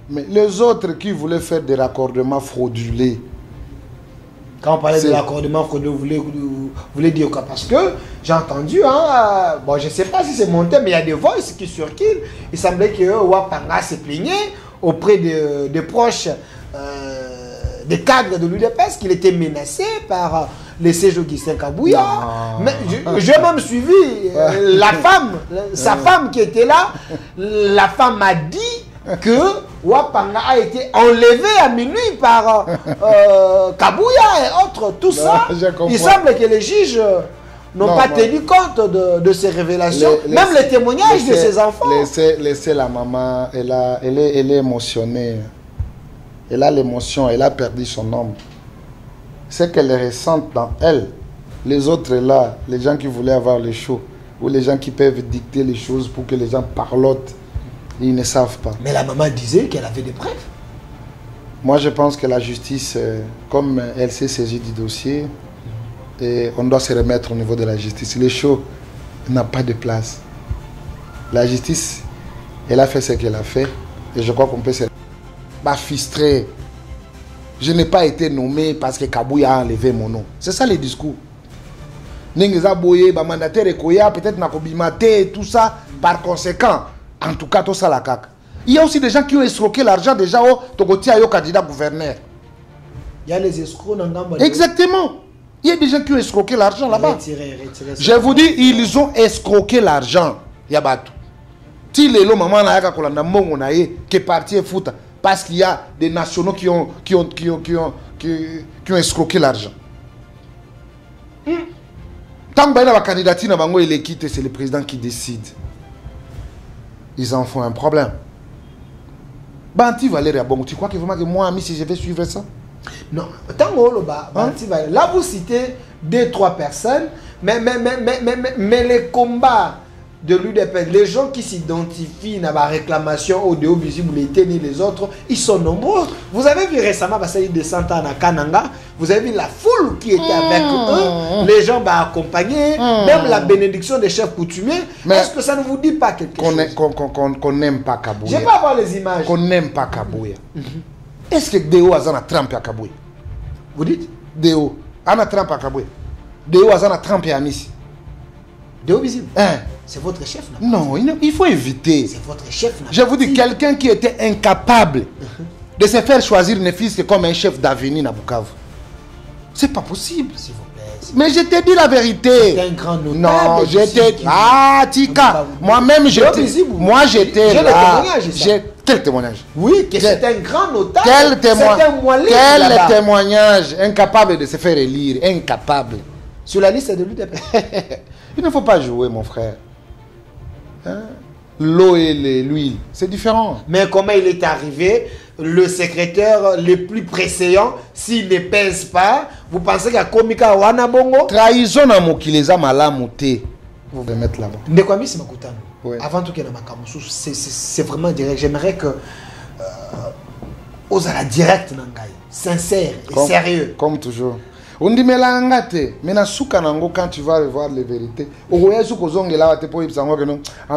Mais les autres qui voulaient faire des raccordements fraudulés. Quand on parlait de raccordement frauduleux, vous voulez dire quoi? Parce que j'ai entendu, hein, bon, je ne sais pas si c'est monté, mais il y a des voices qui circulent. Il semblait que Wapanga se plaignait auprès des proches des cadres de l'UDPS qu'il était menacé par les sièges d'Augustin Kabouya. Mais j'ai même suivi la femme, sa femme qui était là. La femme m'a dit que Wapanga a été enlevé à minuit par Kabouya et autres, tout ça. Il semble que les juges n'ont pas tenu compte de ces révélations, même les témoignages de ses enfants. Laissez la maman, elle est émotionnée. Elle a l'émotion, elle a perdu son homme. C'est qu'elle ressent dans elle. Les autres là, les gens qui voulaient avoir les shows, ou les gens qui peuvent dicter les choses pour que les gens parlotent, ils ne savent pas. Mais la maman disait qu'elle avait des preuves. Moi, je pense que la justice, comme elle s'est saisie du dossier, et on doit se remettre au niveau de la justice. Le show n'a pas de place. La justice, elle a fait ce qu'elle a fait, et je crois qu'on peut se frustrer. Je n'ai pas été nommé parce que Kabouya a enlevé mon nom. C'est ça le discours. Ningeza boye, mandataire Ekoya, peut-être Nakobimate, tout ça. Par conséquent, en tout cas, tout ça la caca. Il y a aussi des gens qui ont escroqué l'argent déjà au Togotia au candidat gouverneur. Il y a les escrocs dans Gamba. Exactement. Il y a des gens qui ont escroqué l'argent là-bas. Je vous dis, ils ont escroqué l'argent. Yabatou. Si les lots maman n'a pas que parti foot. Parce qu'il y a des nationaux qui ont escroqué l'argent. Tant que la candidature il est quitté, c'est le président qui décide. Ils en font un problème. Banti Valérie Abongo, tu crois que vraiment que moi, ami, si je vais suivre ça? Non, tant que là, vous citez 2-3 personnes, mais les combats de l'UDPS, les gens qui s'identifient dans la réclamation au déo visible ni les autres, ils sont nombreux. Vous avez vu récemment parce qu'il descend à Kananga, vous avez vu la foule qui était avec eux, les gens accompagnés, même la bénédiction des chefs coutumiers. Est-ce que ça ne vous dit pas quelque chose? Qu'on n'aime pas Kabouya. Je vais pas voir les images. Qu'on n'aime pas Kabouya. Est-ce que Déo a trempé à Kabouya? Vous dites? Déo a trempé à Kabouya. Déo a trempé à Missi. Déo visible. C'est votre chef, non? Non, il faut éviter. C'est votre chef. Je vous dis, quelqu'un qui était incapable de se faire choisir ne fils que comme un chef d'avenir à Bukavu. C'est pas possible. S'il vous plaît. Mais je t'ai dit la vérité. C'est un grand notable. Non, j'étais... Ah, Tika. Moi-même, j'étais... Moi, j'étais là. Quel témoignage? Oui, que c'est un grand notable. Quel témoignage? Incapable de se faire élire. Incapable. Sur la liste de l'UDPS. Il ne faut pas jouer, mon frère. L'eau et l'huile, c'est différent. Mais comment il est arrivé, le secrétaire le plus pressant, s'il ne pèse pas, vous pensez qu'il y a Komika Wanabongo? Trahison à Mokileza Malamoute. Vous pouvez mettre là-bas. Ndekwami Simakutano. Avant tout qu'il y ait c'est vraiment direct. J'aimerais que osala direct Nangai, sincère et sérieux. Comme toujours. On dit mais là quand tu vas revoir les vérités. En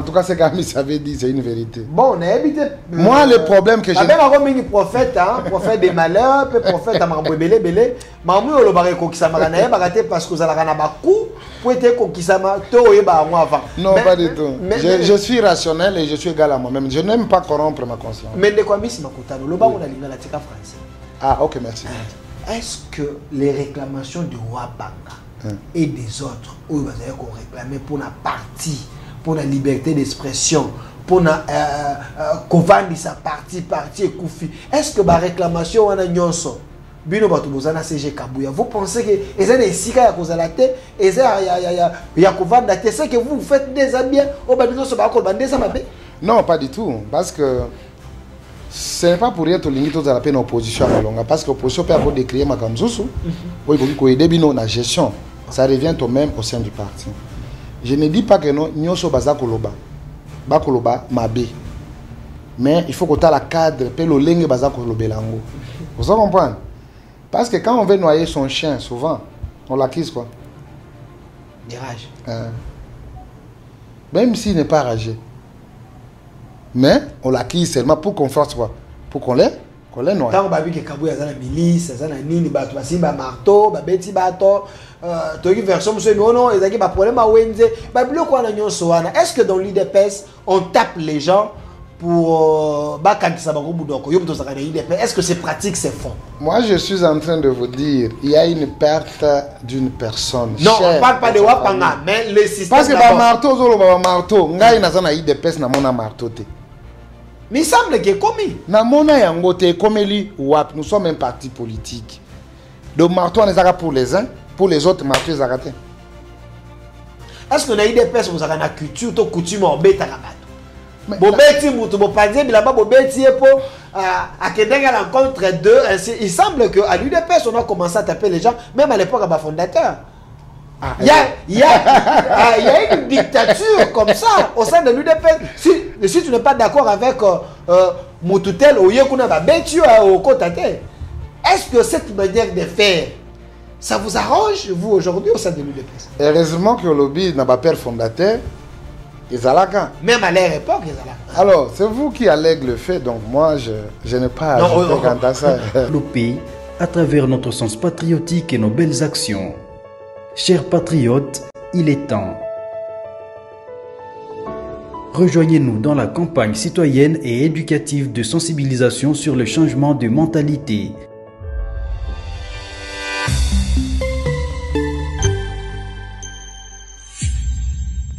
tout cas, c'est comme ça avait dit, c'est une vérité. Bon, on a habité. Moi, le problème que j'ai. Même un prophète, prophète des malheurs, prophète à Marboué Belé, Mamou le bareko qui s'amarana, baraté parce que vous allez en coup, pour être qui s'amara, avant. Non, pas du tout. Je suis rationnel et je suis égal à moi-même. Je n'aime pas corrompre ma conscience. Mais de quoi mis Makutano, le bas on a l'ingala tika français. Ah, ok, merci. Est-ce que les réclamations de Wabanga et des autres, où ils vont réclamer pour la partie, pour la liberté d'expression, pour la sa partie et Koufi, est-ce que la réclamation on a nyonso bino batu bozana CG Kabouya, vous pensez que les années sika ya kozala te, ya kovanda te, c'est que vous faites des bien au babino so ba ko bande ça mabe? Non, pas du tout, parce que ce n'est pas pour rien que l'unité de la peine opposition à Malonga, parce que l'opposition peut avoir décrié ma kamzusu, oui, pour aider bino la gestion, ça revient au même au sein du parti. Je ne dis pas que non, nyoso bazakoloba, bakoloba mabe, mais il faut que tu aies la cadre, pe lo lenge bazakolobe lango. Vous comprenez? Parce que quand on veut noyer son chien, souvent, on l'accuse quoi? Des rages. Même s'il n'est pas ragé. Mais on l'acquis seulement pour qu'on fasse quoi? Pour qu'on les noie. Tant que que Kabou a la milice, ça n'a ni bateau, basi ba marteau, ba beti bateau, toi version monsieur non, ils ont pas problème à Wenze, ba bloc quoi na soana. Est-ce que dans l'IDPS on tape les gens pour ba quand ça ba ko budoko, yo ça kana IDPS? Est-ce que c'est pratique, c'est fond? Moi je suis en train de vous dire, il y a une perte d'une personne. Non, on parle pas de Wapanga, mais le système. Parce que ba marteau zolo ba marteau, ngai na zana IDPS na mona marteau te. Mais il semble que commis. Namona yangote komeli wap, nous sommes un parti politique. Donc marteau on est pour les uns, pour les autres marteau les arrêtés. Est-ce qu'on a eu des personnes qui ont une culture, une coutume en bête à la batte? Bobeti moutou, bopandie, bilaba bobeti pour à quelqu'un à l'encontre d'eux. Il semble qu'à l'UDPS on a commencé à taper les gens, même à l'époque à ma fondateur. Il y a une dictature comme ça au sein de l'UDPS. Si tu n'es pas d'accord avec Moutoutel ou Yekuna Babetu au Kotate, est-ce que cette manière de faire, ça vous arrange, vous, aujourd'hui, au sein de l'UDPS? Heureusement que le lobby n'a pas père fondateur, Ezalaka. Même à leur époque, Ezalaka. Alors, c'est vous qui allègue le fait, donc moi, je n'ai pas à quant à ça. Le pays, à travers notre sens patriotique et nos belles actions. Chers patriotes, il est temps. Rejoignez-nous dans la campagne citoyenne et éducative de sensibilisation sur le changement de mentalité.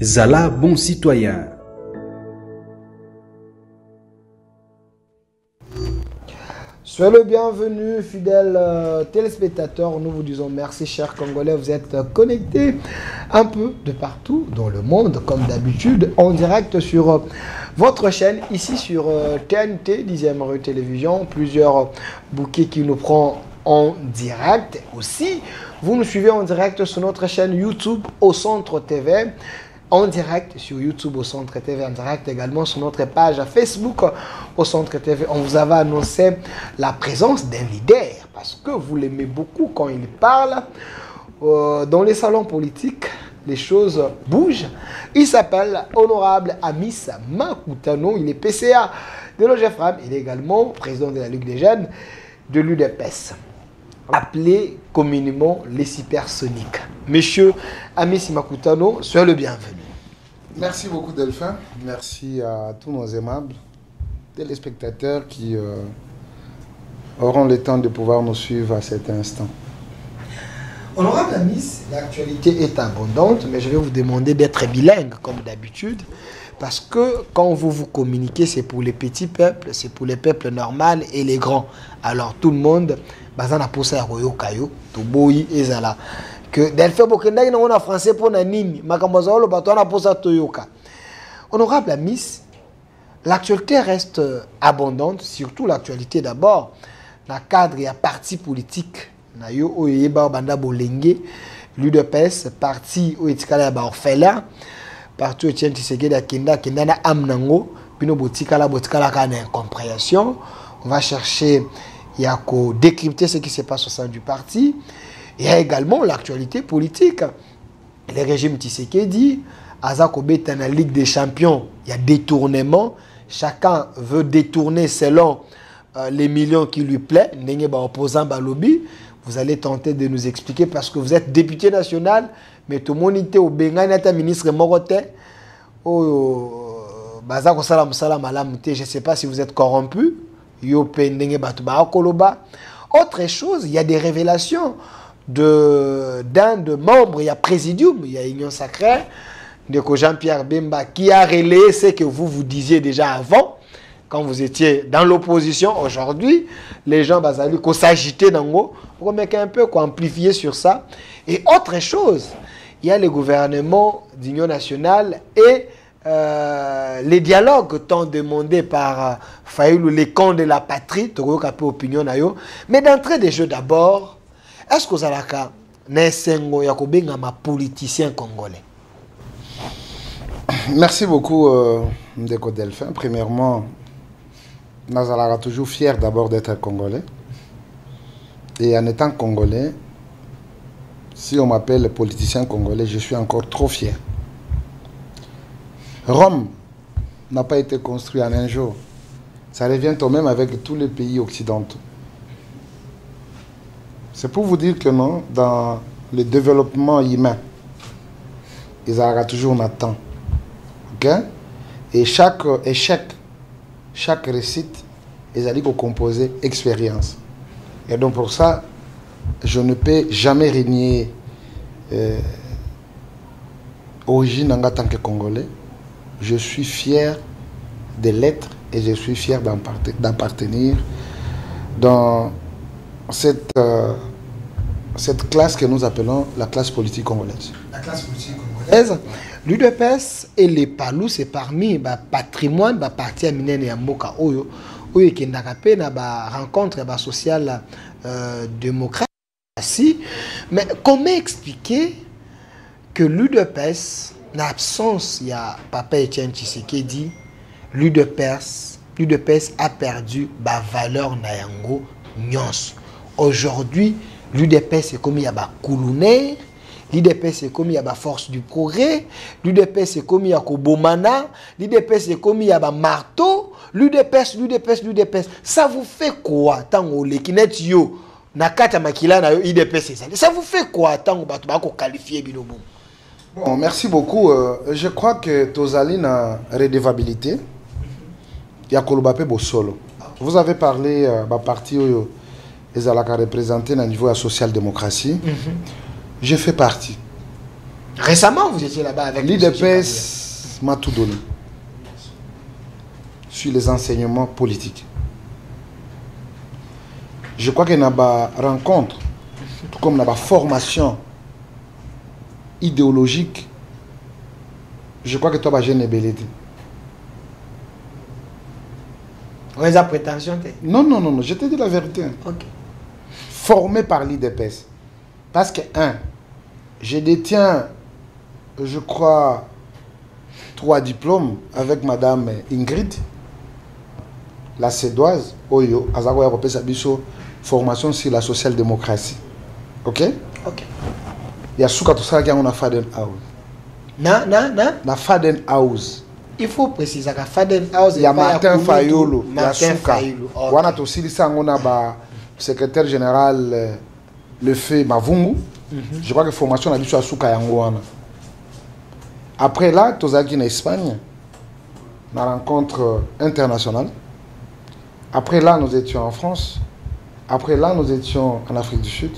Zala, bon citoyen. Soyez le bienvenu, fidèles téléspectateurs. Nous vous disons merci, chers Congolais. Vous êtes connectés un peu de partout dans le monde, comme d'habitude, en direct sur votre chaîne, ici sur TNT, 10e rue Télévision. Plusieurs bouquets qui nous prennent en direct. Aussi, vous nous suivez en direct sur notre chaîne YouTube au Centre TV. En direct sur YouTube au Centre TV, en direct également sur notre page Facebook au Centre TV. On vous avait annoncé la présence d'un leader parce que vous l'aimez beaucoup quand il parle. Dans les salons politiques, les choses bougent. Il s'appelle Honorable Amis Makutano. Il est PCA de l'OGFRAM. Il est également président de la Ligue des jeunes de l'UDPS, appelé communément les hypersoniques. Monsieur Amis Makutano, soyez le bienvenu. Merci beaucoup Delphin. Merci à tous nos aimables téléspectateurs qui auront le temps de pouvoir nous suivre à cet instant. Honorable Amis, l'actualité est abondante, mais je vais vous demander d'être bilingue comme d'habitude. Parce que quand vous communiquez, c'est pour les petits peuples, c'est pour les peuples normaux et les grands. Alors tout le monde, bazana posa royo kayo, to boyi ezala. Que Delphin Bokenda ina on a français pour nanini, makamboza lo bato na posa toyoka. Honorable Amis, l'actualité reste abondante, surtout l'actualité d'abord. Dans le cadre, il y a parti politique. Na yo oyeba banda bolenge, l'UDPS, parti o etikala ba orphelin. Partout Etienne Tshisekedi Kenda na amnango bino botikala kana incompréhension. On va chercher à décrypter ce qui se passe au sein du parti. Il y a également l'actualité politique. Le régime Tshisekedi Azako beta na Ligue des Champions, il y a détournement, chacun veut détourner selon les millions qui lui plaît. Ndenge ba opposant ba lobby, vous allez tenter de nous expliquer parce que vous êtes député national. Mais tout le monde était au Bengani, était ministre Morote. Je ne sais pas si vous êtes corrompu. Autre chose, il y a des révélations d'un de membres, il y a Présidium, il y a Union Sacrée, de Jean-Pierre Bemba, qui a relayé ce que vous disiez déjà avant, quand vous étiez dans l'opposition. Aujourd'hui, les gens vont s'agiter dans l'eau. On remet un peu amplifier sur ça. Et autre chose, il y a le gouvernement d'Union nationale et les dialogues tant demandés par Fayoulou, les camps de la patrie, opinion. Mais d'entrée des jeux d'abord, est-ce que vous avez un politicien congolais? Merci beaucoup, Ndeko Delphin. Premièrement, Nazalara toujours fier d'abord d'être congolais. Et en étant congolais, si on m'appelle politicien congolais, je suis encore trop fier. Rome n'a pas été construit en un jour. Ça revient au même avec tous les pays occidentaux. C'est pour vous dire que non, dans le développement humain, ils auront toujours un temps. Ok? Et chaque échec, chaque réussite, ils allaient composer expérience. Et donc pour ça, je ne peux jamais renier origine en tant que Congolais. Je suis fier de l'être et je suis fier d'appartenir dans cette classe que nous appelons la classe politique congolaise. La classe politique congolaise. L'UDPS et les Palous, c'est parmi le patrimoine, le parti à Minene et Mboka Oyo, où qui n'a pas na rencontre sociale démocratie. Mais comment expliquer que l'UDPS, en absence, il y a Papa Etienne Tshisekedi, l'UDPS a perdu la valeur na yango nyons. Aujourd'hui, l'UDPS est comme il y a ba Koulouner, l'UDPS est comme il y a ba Force du Progrès, l'UDPS est comme il y a Kobomana, l'UDPS est comme il y a ba Marteau, l'UDPS. Ça vous fait quoi tant que les kinet yo nakata makila na yo UDPS ça vous fait quoi tant que bato ba ko qualifier binomo? Bon, merci beaucoup. Je crois que Tozali na redevabilité. Il y a Kolobapé Bosolo. Vous avez parlé de parti où ils ont représenté au niveau de la social-démocratie. Je fais partie. Récemment, vous étiez là-bas avec l'IDPS m'a tout donné sur les enseignements politiques. Je crois qu'il y a une rencontre, tout comme une formation idéologique. Je crois que toi, tu as une bellété. Vous avez prétention? Non, je te dis la vérité. Okay. Formé par l'IDPS. Parce que, je détiens, je crois, 3 diplômes avec Madame Ingrid, la Cédoise, Oyo, Azago Européen Sabiso, formation sur la social-démocratie. Ok? Ok. Il y a Souka tout ça qui a une Faden House. La Faden House. Il faut préciser que Faden House, il y a Martin Fayolo, il y a Souka. On a aussi le secrétaire général le fait Mavungu. Je crois que la formation a dû sur Souka Yangoana. Après là, Tozaki en Espagne, la rencontre internationale. Après là, nous étions en France. Après là, nous étions en Afrique du Sud.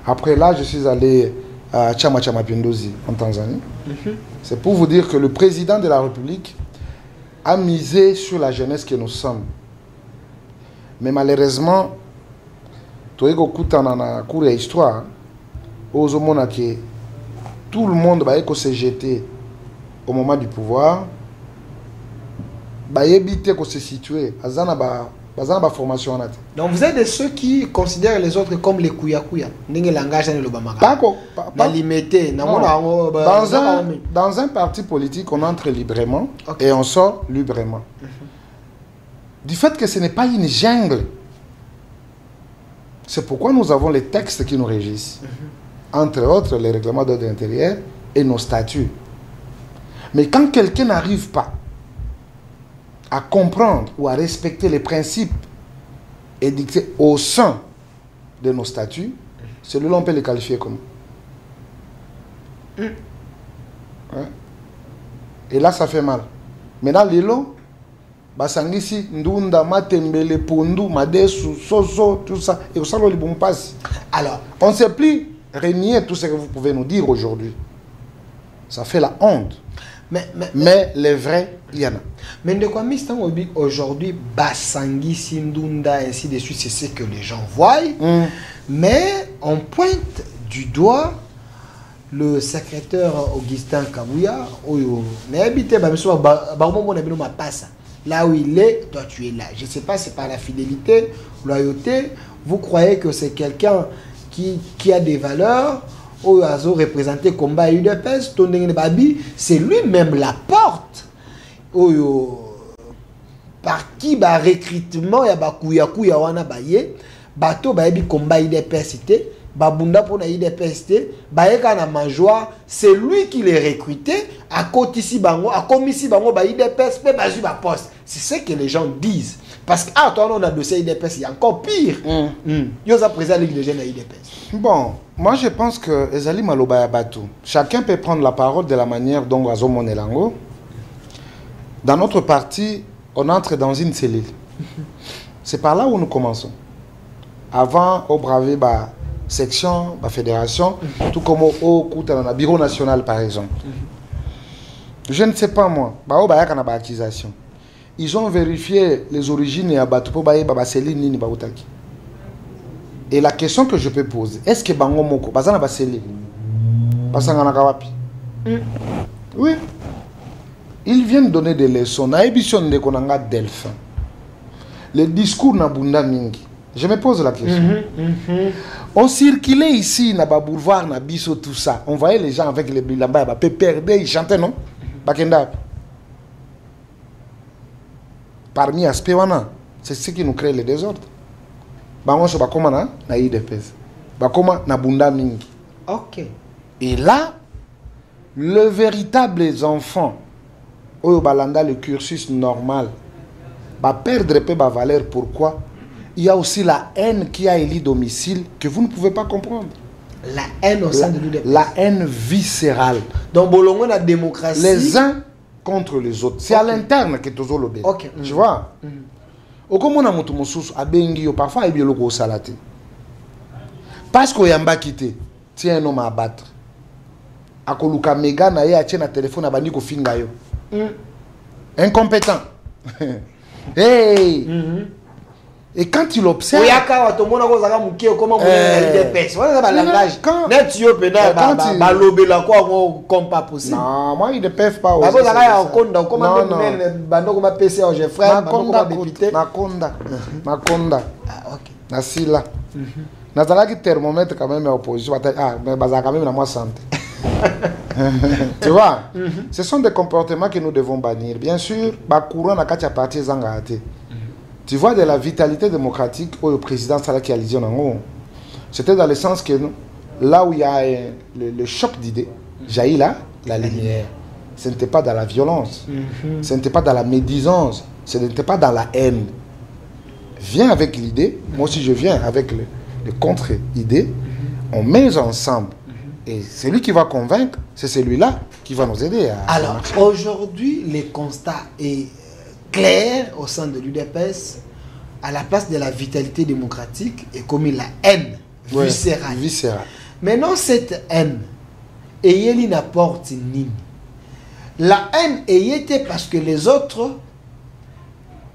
Après là, je suis allé à Chama Pindozi, en Tanzanie. C'est pour vous dire que le président de la République a misé sur la jeunesse que nous sommes. Mais malheureusement, tout le monde va se jeter au moment du pouvoir. Va éviter de se situer. Formation. Donc vous êtes de ceux qui considèrent les autres comme les kouya-kouya. Dans un parti politique, on entre librement et on sort librement. Du fait que ce n'est pas une jungle. C'est pourquoi nous avons les textes qui nous régissent. Entre autres, les règlements d'ordre intérieur et nos statuts. Mais quand quelqu'un n'arrive pas à comprendre ou à respecter les principes édictés au sein de nos statuts, celui-là on peut les qualifier comme. Ouais. Et là ça fait mal. Maintenant Lilo, Basangisi, Ndunda, Matembele, Pundu, Madesu, Soso, tout ça, et ça le bon passe. Alors, on ne sait plus renier tout ce que vous pouvez nous dire aujourd'hui. Ça fait la honte. Mais les vrais, il y en a. Mais de quoi aujourd'hui, Basangi, Sindunda, ainsi de suite, c'est ce que les gens voient. Mais on pointe du doigt le secrétaire Augustin Kabouya. Là où il est, toi tu es là. Je ne sais pas si c'est par la fidélité, loyauté. Vous croyez que c'est quelqu'un qui a des valeurs. Oyo représenté combat UDPS, c'est lui-même la porte. Oyo par qui recrutement ya ba kouya wana baye bato ba bi combat UDPS babunda pour na IDPS te bayeka na major c'est lui qui les recrutait à kotisi bango à komisi bango ba IDPS pe bazu ba poste c'est ce que les gens disent parce que toi on a dossier IDPS il y a encore pire yo za président ligue de jeunes à IDPS. Bon, moi je pense que ezali maloba ya bato chacun peut prendre la parole de la manière dont azomona lango. Dans notre parti on entre dans une cellule. C'est par là où nous commençons. Avant au braver ba section, la fédération, tout comme au bureau national par exemple. Je ne sais pas moi, accusation. Ils ont vérifié les origines et et la question que je peux poser, est-ce que Bango Moko, Bazana Baseli, Basangana Kawapi? Oui. Ils viennent donner des leçons. Na émission de Konanga Delphin. Le discours Nabunda Mingi. Je me pose la question. On circulait ici, na ba boulevard, na biso, tout ça. On voyait les gens avec les bilamba, ba perdre, ils chantaient, non? Bakenda. Parmi aspects, c'est ce qui nous crée le désordre. Bango so bakoma na IDPS. Bakoma na bunda mingi. OK. Et là, le véritable enfant, oyo balanda le cursus normal, va perdre peu ba valeur. Pourquoi? Il y a aussi la haine qui a élu domicile que vous ne pouvez pas comprendre. La haine au sein de l'UDPS. La haine viscérale. Donc, Bolongo, la démocratie. Les uns contre les autres. C'est à l'interne que tu as l'obé. Ok. Tu vois? Au comme on a monté mon sous, à Bengi, parfois, il y a le salaté. Parce qu'il y a un bas quitté, tiens un homme à abattre. À Koluka Mega, na ya tient un téléphone à Bandiko Fingayo. Incompétent. Hey! Et quand il observe... Non, moi, ils ne peuvent pas... Makonda. Nasila. Nazala qui thermomètre quand même opposition. Ah, mais Baza quand même la moi santé. Tu vois? Ce sont des comportements que nous devons bannir. Bien sûr, Bakoura n'a qu'à partir Zangate. Tu vois de la vitalité démocratique au président Salah qui a dit c'était dans le sens que là où il y a le choc d'idées, jaillit là la lumière. Ce n'était pas dans la violence, ce n'était pas dans la médisance, ce n'était pas dans la haine. Viens avec l'idée, moi aussi je viens avec le contre-idée, on met ensemble. Et celui qui va convaincre, c'est celui-là qui va nous aider à... Alors, aujourd'hui, le constat est clair au sein de l'UDPS, à la place de la vitalité démocratique et comme la haine viscérale. Maintenant, cette haine, elle n'apporte ni. La haine était parce que les autres,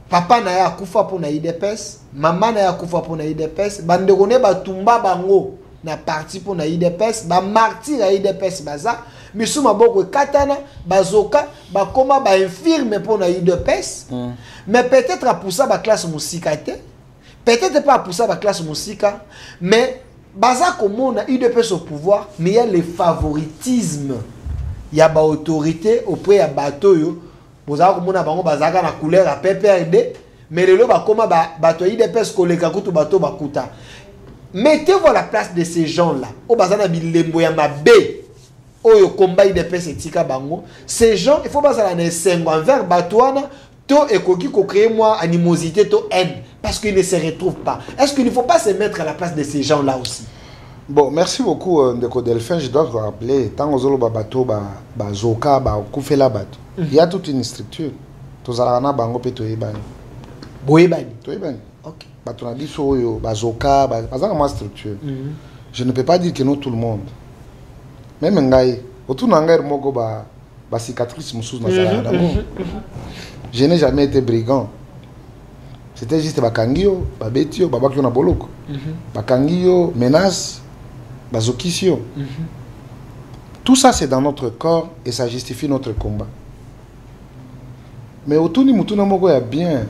papa n'a pas koufa pour na IDPS, maman n'a pas koufa pour na IDPS, bandegone batumba bango na parti pour na IDPS, ba martyr na IDPS baza. Misuma boko katana bazoka bakoma ba infirme pour na IDPS mais peut-être pour ça ba classe musika peut-être pas pour ça ba classe musika mais baza comme na IDPS au pouvoir mais il y a le favoritisme il y a ba autorité auprès ya bato yo bozaka komona bango bazaka na couleur à PPRD mais lelo bakoma bato IDPS koleka kutu bato bakuta. Mettez-vous à la place de ces gens-là au bazana bilembo ya mabe. Oyo combat IDPS etika bango ces gens il faut pas ça la sengo envers batouana to ekoki ko créer moi animosité to haine parce qu'ils ne se retrouvent pas. Est-ce qu'il ne faut pas se mettre à la place de ces gens là aussi? Bon, merci beaucoup Ndeko Delphin. Je dois te rappeler tant aux ba bateau ba zoka ba kufela bateau il y a toute une structure to zalana bango pe to ebani boyebani to ebani. OK bato na biso yo ba zoka ba zalana structure. Je ne peux pas dire que nous tout le monde. Même ngai autour nangai moko ba cicatrice mususu na sala d'abord. Je n'ai jamais été brigand. C'était juste bakangio, babetio, babakio na boloko. Bakangio, menace, bazokisio. Tout ça c'est dans notre corps et ça justifie notre combat. Mais autour ni mutuna moko ya bien.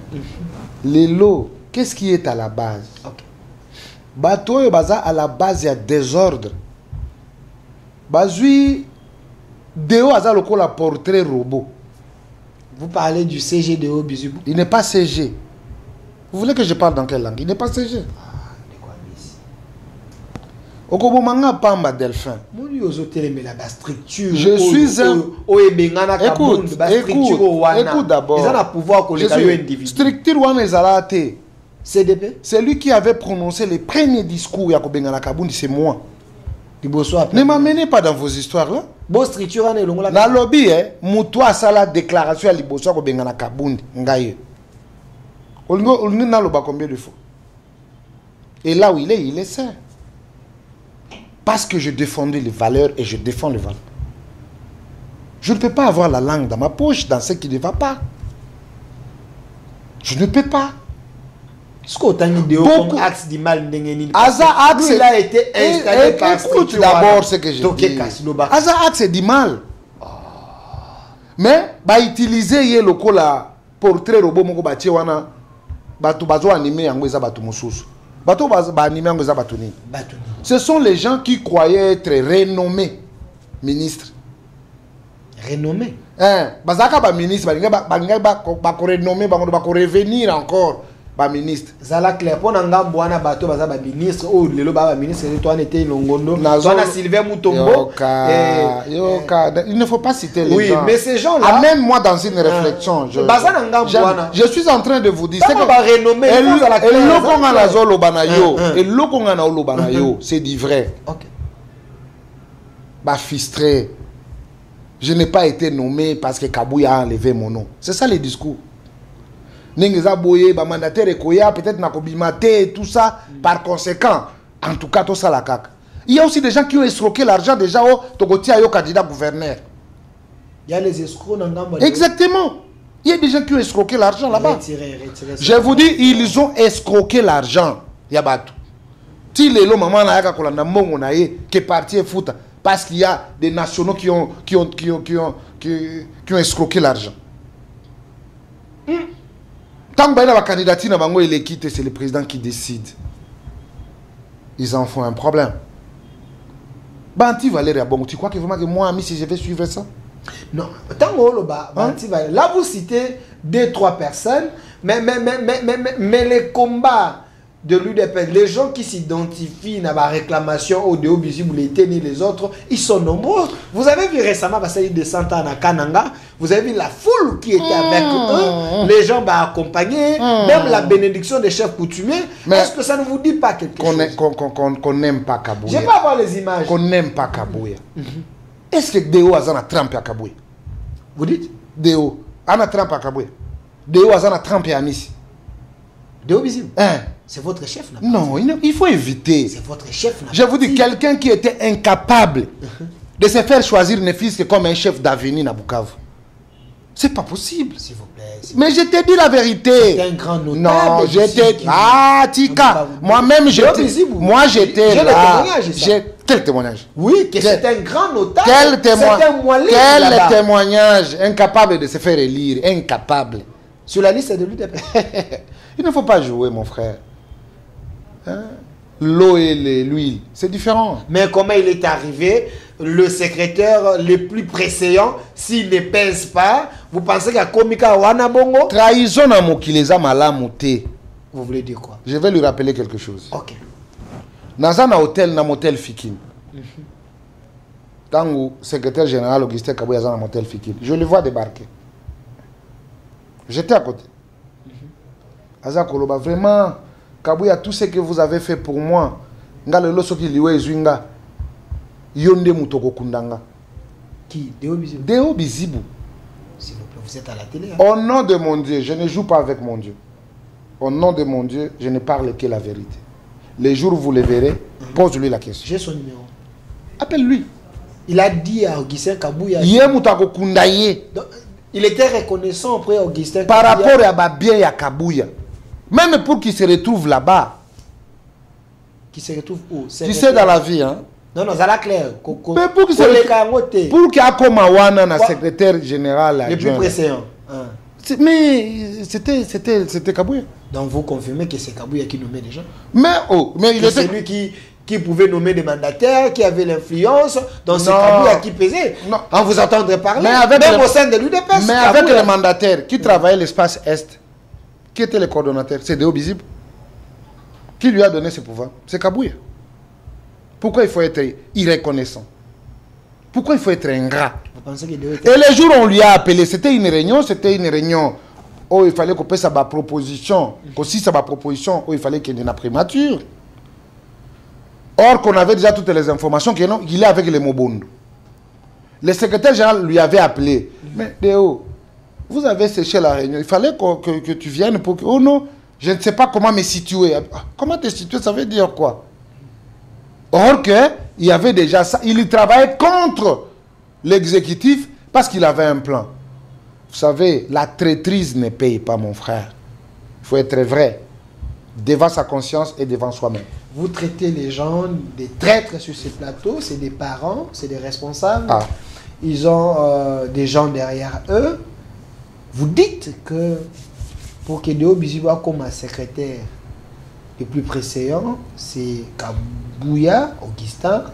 Les lots, qu'est-ce qui est à la base? Bato yo baza à la base ya désordre. Bazui Deo aza lokola portrait robot. Vous parlez du CGDO Bizubou. Il n'est pas CG. Vous voulez que je parle dans quelle langue? Il n'est pas CG. Okobomanga Pamba Delphin. Je suis un... Écoute d'abord. Structure wana ezalate. CDP. C'est lui qui avait prononcé les premiers discours à Bengala Kabundi, c'est moi. Ne m'amenez pas dans vos histoires là. Na lobby, Moutoua Sala déclaration à Liboso à Bengala Kabundi. Ngaye. On n'a pas combien de fois. Et là où il est sain. Parce que je défendais les valeurs et je défends les valeurs. Je ne peux pas avoir la langue dans ma poche dans ce qui ne va pas. Je ne peux pas. Est-ce qu'on a une idée axe du mal Aza axe il a été installé par écoute d'abord ce que je dis. Aza axe du mal. Mais bah utiliser le cola portrait robot moko ba wana batu bazo animé yango eza batu mususu. Batu ba animé yango eza batu ni. Ce sont les gens qui croyaient être renommés ministres. Renommés. Bazaka ba ministre ba ko renommer ba ko revenir encore. Ba ministre zala clair pour ngambo wana bato baza ba ministre o lelo ba ministre toi n'était longondo toi Sylvain Mutombo il ne faut pas citer les gens. Oui, mais ces gens là même moi dans une réflexion je suis en train de vous dire c'est que ba renommer c'est du vrai. OK. Ba fistré. Je n'ai pas été nommé parce que Kabouya a enlevé mon nom. C'est ça le discours. Nengeza boye ba mandataire ekoya peut-être na kobimate tout ça par conséquent en tout cas tout ça la caca. Il y a aussi des gens qui ont escroqué l'argent déjà au Togotia yo candidat gouverneur. Il y a les escrocs dans Gamba. Exactement. Il y a des gens qui ont escroqué l'argent là-bas. Je vous dis ils ont escroqué l'argent. Yabatu. Si les lo maman na yaka kolanda mongo na ye que parti foot parce qu'il y a des nationaux qui ont escroqué l'argent. Tant que la candidature est quitte, c'est le président qui décide. Ils en font un problème. Banti Valérie, bon, tu crois que vraiment que moi, si je vais suivre ça? Non, tant que là vous citez 2-3 personnes, mais les combats de l'UDP, les gens qui s'identifient dans la réclamation au déo visible, les autres, ils sont nombreux. Vous avez vu récemment, parce qu'il y a des centaines à Kananga, vous avez vu la foule qui était avec eux, les gens accompagnés, même la bénédiction des chefs coutumiers. Est-ce que ça ne vous dit pas quelque chose? Qu'on n'aime pas Kabouya. Je vais pas voir les images. Qu'on n'aime pas Kabouya. Est-ce que Déo a Trump à Kabouya? Vous dites? Déo a Trump à Kabouya. Déo a Trump à Amissi. Déo visible. C'est votre chef. Non, il faut éviter. C'est votre chef. Je vous dis, quelqu'un qui était incapable de se faire choisir ne fils que comme un chef d'avenir à Bukavu. C'est pas possible. S'il vous plaît. Mais je t'ai dit la vérité. C'est un grand notable. Non, j'étais... Ah, Tika. Moi-même, j'étais... Moi, j'étais là. Quel témoignage? Oui, que c'est un grand notable. Quel témoignage? Incapable de se faire élire. Incapable. Sur la liste de l'UDP. Il ne faut pas jouer, mon frère. L'eau et l'huile, c'est différent. Mais comment il est arrivé, le secrétaire le plus pressant, s'il ne pèse pas, vous pensez qu'il y a Komika Wanabongo? Trahison à Mokileza Malamouté. Vous voulez dire quoi? Je vais lui rappeler quelque chose. Ok. Dans un hôtel, dans un motel Fikim. Quand le secrétaire général Augustin Kabouya dans un motel Fikim, je le vois débarquer. J'étais à côté. Aza Koloba, vraiment, Kabouya, tout ce que vous avez fait pour moi, Ngalelo Soki Liwe Zwinga, Yonde Mutoko Kundanga. Qui? Déo Bizibou. Déo Bizibou. S'il vous plaît, vous êtes à la télé. Hein? Au nom de mon Dieu, je ne joue pas avec mon Dieu. Au nom de mon Dieu, je ne parle que la vérité. Les jours où vous le verrez, pose-lui la question. J'ai son numéro. Appelle-lui. Il a dit à Augustin Kabouya. Il était reconnaissant auprès d'Augustin par rapport à Babien et à Kabouya. Même pour qu'il se retrouve là-bas. Qui se retrouve où? Tu sais, dans la vie, hein? Non, ça l'a clair. Mais pour qu'il se retrouve. Pour qu'il y ait comme un secrétaire général. Le plus pressant. Mais c'était Kabouya. Donc vous confirmez que c'est Kabouya qui nommait les gens? Mais il était celui qui pouvait nommer des mandataires, qui avait l'influence, donc c'est Kabouya qui pesait. Non. On vous entendrait parler, même au sein de l'UDP. Mais avec les mandataires qui travaillaient l'espace Est, qui était le coordonnateur? C'est Déo Bizibou. Qui lui a donné ce pouvoir? C'est Kabouya. Pourquoi il faut être irreconnaissant? Pourquoi il faut être ingrat? Vous pensez qu'il devait être... Et les jours où on lui a appelé, c'était une réunion où il fallait qu'on passe sa proposition, qu'aussi sa proposition, où il fallait qu'il y ait une primature. Or qu'on avait déjà toutes les informations qu'il est avec les Mobondo. Le secrétaire général lui avait appelé. Mais Déo, vous avez séché la réunion. Il fallait que tu viennes pour que... Oh non, je ne sais pas comment me situer. Comment te situer, ça veut dire quoi? Or qu'il y avait déjà ça. Il y travaillait contre l'exécutif parce qu'il avait un plan. Vous savez, la traîtrise ne paye pas, mon frère. Il faut être vrai devant sa conscience et devant soi-même. Vous traitez les gens des traîtres sur ces plateaux, c'est des parents, c'est des responsables. Ah. Ils ont des gens derrière eux. Vous dites que pour que Déo Biziba comme un secrétaire le plus précédent, c'est Kabouya, Augustin,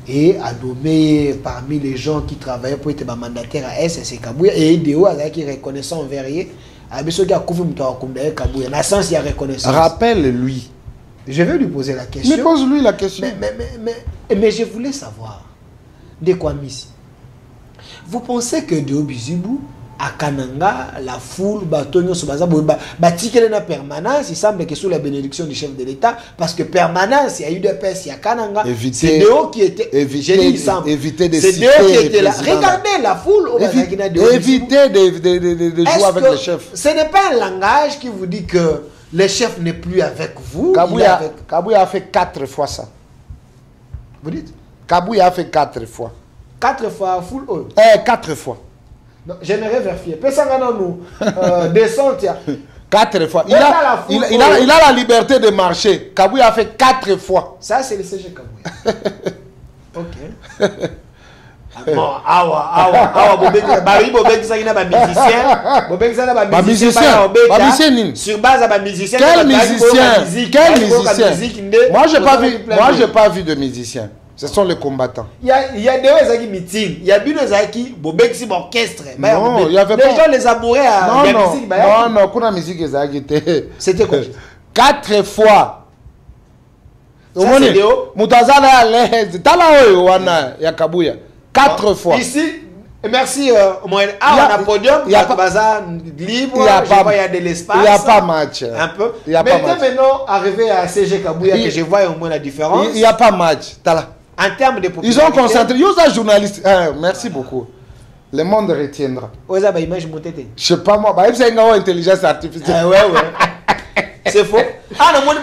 et à nommer parmi les gens qui travaillaient pour être mandataire à S, c'est Kabouya, et Déo qui est reconnaissant envers eux. Rappelle-lui. Je vais lui poser la question. Mais pose-lui la question. Mais je voulais savoir, de quoi Missi? Vous pensez que Déo Bizibou, à Kananga, la foule, Batonio, Batikele na permanence, il semble que sous la bénédiction du chef de l'État, parce que permanence, il y a eu des pèses, il y a Kananga. C'est Déo qui était. Éviter de c'est Déo qui était là. Regardez la foule. Éviter de jouer avec le chef. Ce n'est pas un langage qui vous dit que le chef n'est plus avec vous. Kabouya a fait 4 fois ça. Vous dites? Kabouya a fait 4 fois. 4 fois full haut. 4 fois. J'aimerais vérifier. Personne nous descente. 4 fois. Il a la liberté de marcher. Kabouya a fait 4 fois. Ça, c'est le CG Kabouya. Ok. Bon, awa, musicien. Sur base à musicien. Quel musicien? Moi, j'ai pas vu de musicien. Ce sont les combattants. Il y a des meetings. Il y a des orchestre. Non, il y avait pas. Les gens les amouraient à la musique. Non, pour la musique, c'était quoi? 4 fois. Ça, c'est Déo. Moutazana à l'aise. Talaoyo, wana, ya Kabouya. 4 fois. Ici, merci. On a un podium. Il y a pas libre. Il y a de l'espace. Il n'y a pas match. Un peu. Maintenant, arrivé à CG Kabouya, que je vois au moins la différence. Il n'y a pas match. En termes de popularité. Ils ont concentré. Ils sont journalistes. Merci beaucoup. Le monde retiendra. Je ne sais pas moi. C'est une intelligence artificielle. Ouais. C'est faux. Ah non, les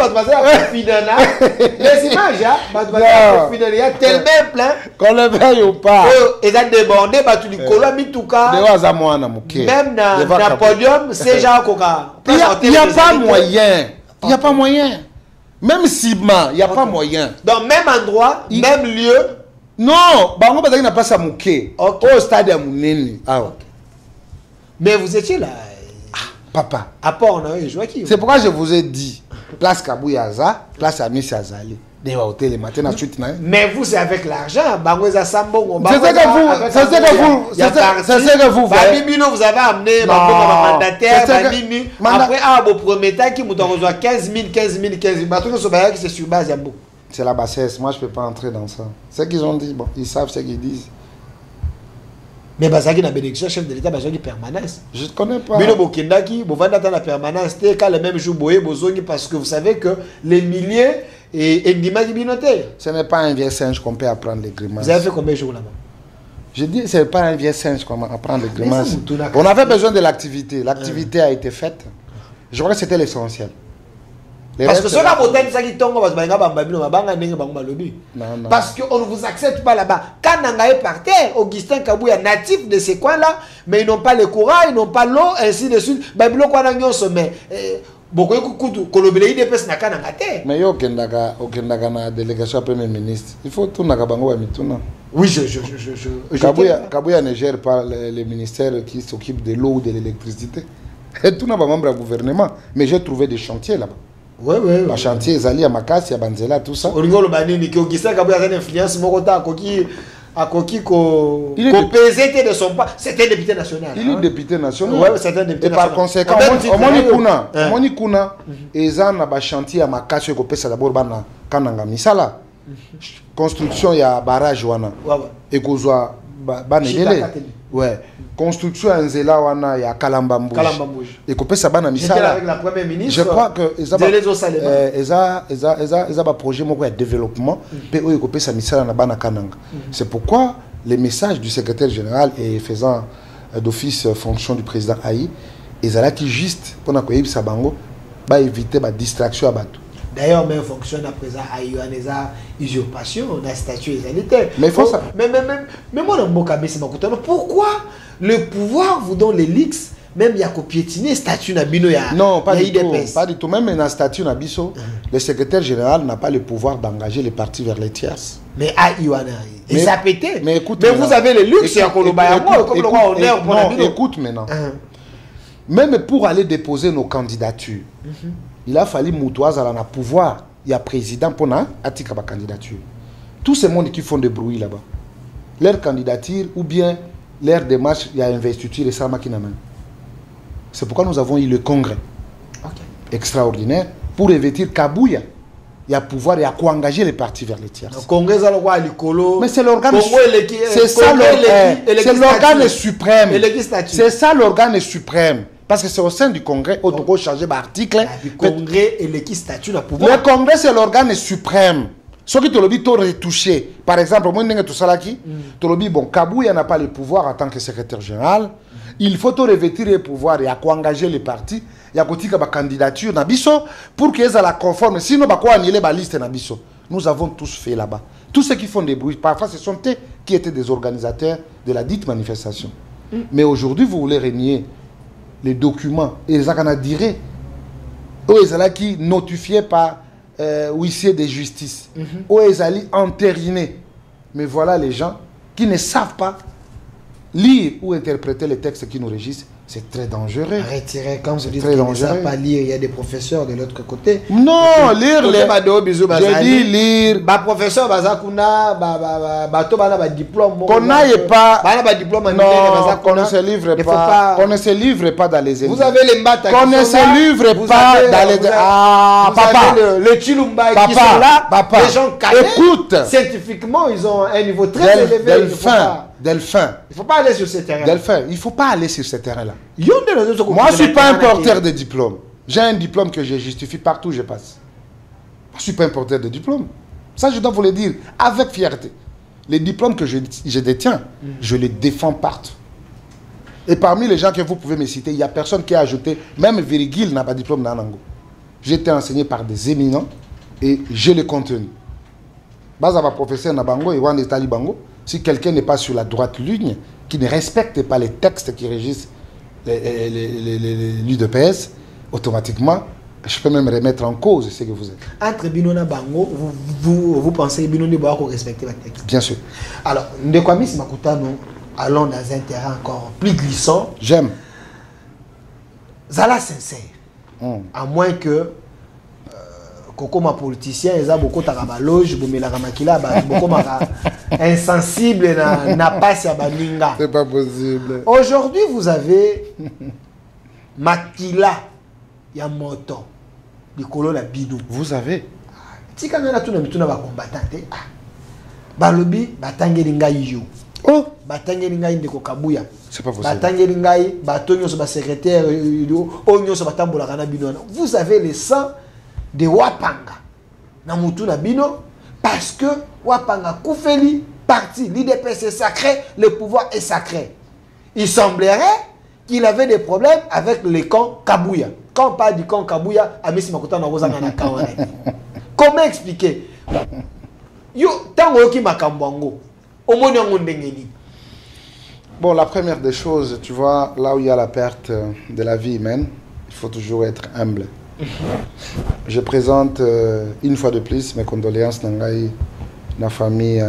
images, il y a tellement plein. Qu'on le veuille ou pas. Ils ont débordé, même dans le podium, c'est genre Coca. Il n'y a pas moyen. Il n'y a pas moyen. Même Sibma, il n'y a pas moyen. Dans le même endroit, même lieu. Non, Bango Bazaki n'a pas ça mouké. Au stade à Mouneni. Mais vous étiez là. Papa. C'est pourquoi je vous ai dit, place Kabouya, place Amis Azali. Mais vous, c'est avec l'argent. C'est ce que vous voyez. Vous avez amené mandataire. Après, vous promettez qu'il vous reçoit 15 000. C'est sur base. C'est la bassesse. Moi, je ne peux pas entrer dans ça. Ce qu'ils ont dit, bon, ils savent ce qu'ils disent. Mais Bazaki n'a bénédiction, chef de l'État, Bazaki permanence. Je ne connais pas. Mais le Bokindaki, vous vendez dans la permanence, c'était quand le même jour, parce que vous savez que les milliers et Ndima Binoté. Ce n'est pas un vieux singe qu'on peut apprendre les grimaces. Vous avez fait combien de jours là-bas? Je dis, ce n'est pas un vieux singe qu'on peut apprendre les grimaces. On avait besoin de l'activité. L'activité a été faite. Je crois que c'était l'essentiel. Parce que parce qu'on ne vous accepte pas là-bas. Quand Nanga est par terre, Augustin Kabouya, natif de ces coins-là, mais ils n'ont pas le courant, ils n'ont pas l'eau, ainsi de suite. Mais yo okendaka na délégation premier ministre. Il faut tout naka bango ba mituna. Oui, Kabouya ne gère pas les ministères qui s'occupent de l'eau ou de l'électricité. Et tout n'a pas membre du gouvernement. Mais j'ai trouvé des chantiers là-bas. Ouais. Les chantiers, Zali, Amakasi, Abanzela, tout ça. Il de son pas. C'était député national. Il est député national. Ouais, c'était un député national. Et par conséquent, Omoni Kuna, Ezan a chantier à Makasi, Kopesa d'abord Bana, Kananga Misala. construction il y a barrage wana et kozwa banelele ouais construction ya nzela wana ya Kalambambouge et kopesa bana misala avec la première ministre. je crois que eza ba projet moko ya développement pe oyo kopesa misala na bana kananga. C'est pourquoi les messages du secrétaire général et faisant d'office fonction du président Aïe ezalaki juste pona koyebisa bango ba éviter ba distraction à bato. D'ailleurs, même fonctionne à présent à Yohanesa usurpation, on a statut égalité. Mais il faut ça. Mais moi, dans mon cas, pourquoi le pouvoir vous donne les leaks, même il y a qu'au piétiner statut Nabino, non, pas du tout. Pas du tout. Même dans statut Nabiso, le secrétaire général n'a pas le pouvoir d'engager les partis vers les tierces. Mais à Yohana, et ça a pété. Mais écoute, mais vous avez les luxe, c'est comme le roi honneur pour Nabino. Écoute maintenant. Même pour aller déposer nos candidatures, il a fallu Moutouaz à la pouvoir. Il y a président pour Atika candidature. Tous ces mondes qui font des bruits là-bas. Leur candidature ou bien leur démarche, il y a investiture et ça m'a. C'est pourquoi nous avons eu le congrès extraordinaire pour revêtir Kabouya. Il y a pouvoir, il y a quoi engager les partis vers les tiers. Le congrès, mais c'est l'organe c'est ça l'organe suprême. C'est ça l'organe suprême. Parce que c'est au sein du Congrès, où on changer l'article. Le Congrès et l'équipe statut de pouvoir. Le Congrès, c'est l'organe suprême. Ce qui te le dit, tu retouché. Par exemple, moi, je tout ça qui te le dit, bon, Kabouya n'a pas le pouvoir en tant que secrétaire général. Il faut te revêtir le pouvoir et à quoi engager les partis. Il y a une candidature pour qu'ils soient conformes. Sinon, il faut annuler la liste. Nous avons tous fait là-bas. Tous ceux qui font des bruits, parfois, ce sont eux qui étaient des organisateurs de la dite manifestation. Mais aujourd'hui, vous voulez renier les documents et les actes direct qui notifiés par huissier de justice ou ils allaient entériner. Mais voilà les gens qui ne savent pas lire ou interpréter les textes qui nous régissent. C'est très dangereux. Retirer, quand vous dites qu'ils ne savent pas lire, il y a des professeurs de l'autre côté. Non, lire les... J'ai dit lire. Bah professeur, bazakuna, bato bana ba diplôme. Qu'on n'aille pas. Bana ba diplôme. Non, qu'on ne se livre pas. Qu'on ne se livre pas dans les Vous avez les mbata. Qu'on ne se livre pas dans les. Ah, papa. Les chilumba qui sont là. Papa. Les gens calés. Écoute. Scientifiquement, ils ont un niveau très élevé. Delphin. Il ne faut pas aller sur ce terrain. Delphin, il ne faut pas aller sur ce terrain-là. Moi, je ne suis pas un porteur de diplôme. J'ai un diplôme que je justifie partout où je passe. Je ne suis pas un porteur de diplôme. Ça, je dois vous le dire avec fierté. Les diplômes que je détiens, je les défends partout. Et parmi les gens que vous pouvez me citer, il n'y a personne qui a ajouté, même Virgile n'a pas de diplôme dans Nango. J'ai été enseigné par des éminents et j'ai le contenu. Baza va professeur Nabango et Wan Etali Bango. Si quelqu'un n'est pas sur la droite ligne, qui ne respecte pas les textes qui régissent l'UDPS, automatiquement, je peux même remettre en cause ce que vous êtes. Entre Binona et Bango, vous pensez que Binoni doit respecter votre texte? Bien sûr. Alors, Ndekwamis Makutano, allons dans un terrain encore plus glissant. J'aime. Zala sincère. À moins que Koko ma politicien, ils ont beaucoup de loge, beaucoup insensible, n'a pas sa baninga. C'est pas possible. Aujourd'hui, vous avez Makila Yamoto, Nicolo la Bidou. Vous avez. Si quand on a tout le monde combattant, Balobi, Batangelinga Yu. Oh, Batangelinga Indeko Kabuya. C'est pas possible. Batangelinga, Batonyo sur ma secrétaire, Onyo sur Batambola Rana Bidou. Vous avez les 100 de Wapanga na mutu na bino parce que Wapanga Koufeli parti l'IDPS est sacré, le pouvoir est sacré. Il semblerait qu'il avait des problèmes avec le camp Kabouya. Quand on parle du camp Kabouya, Amisi Makuta na Rosa na Kawana. Comment expliquer? Yo tango ki makambwango. Omoni ngo ndengeni. Bon, la première des choses, tu vois, là où il y a la perte de la vie humaine, il faut toujours être humble. Je présente une fois de plus mes condoléances à la famille,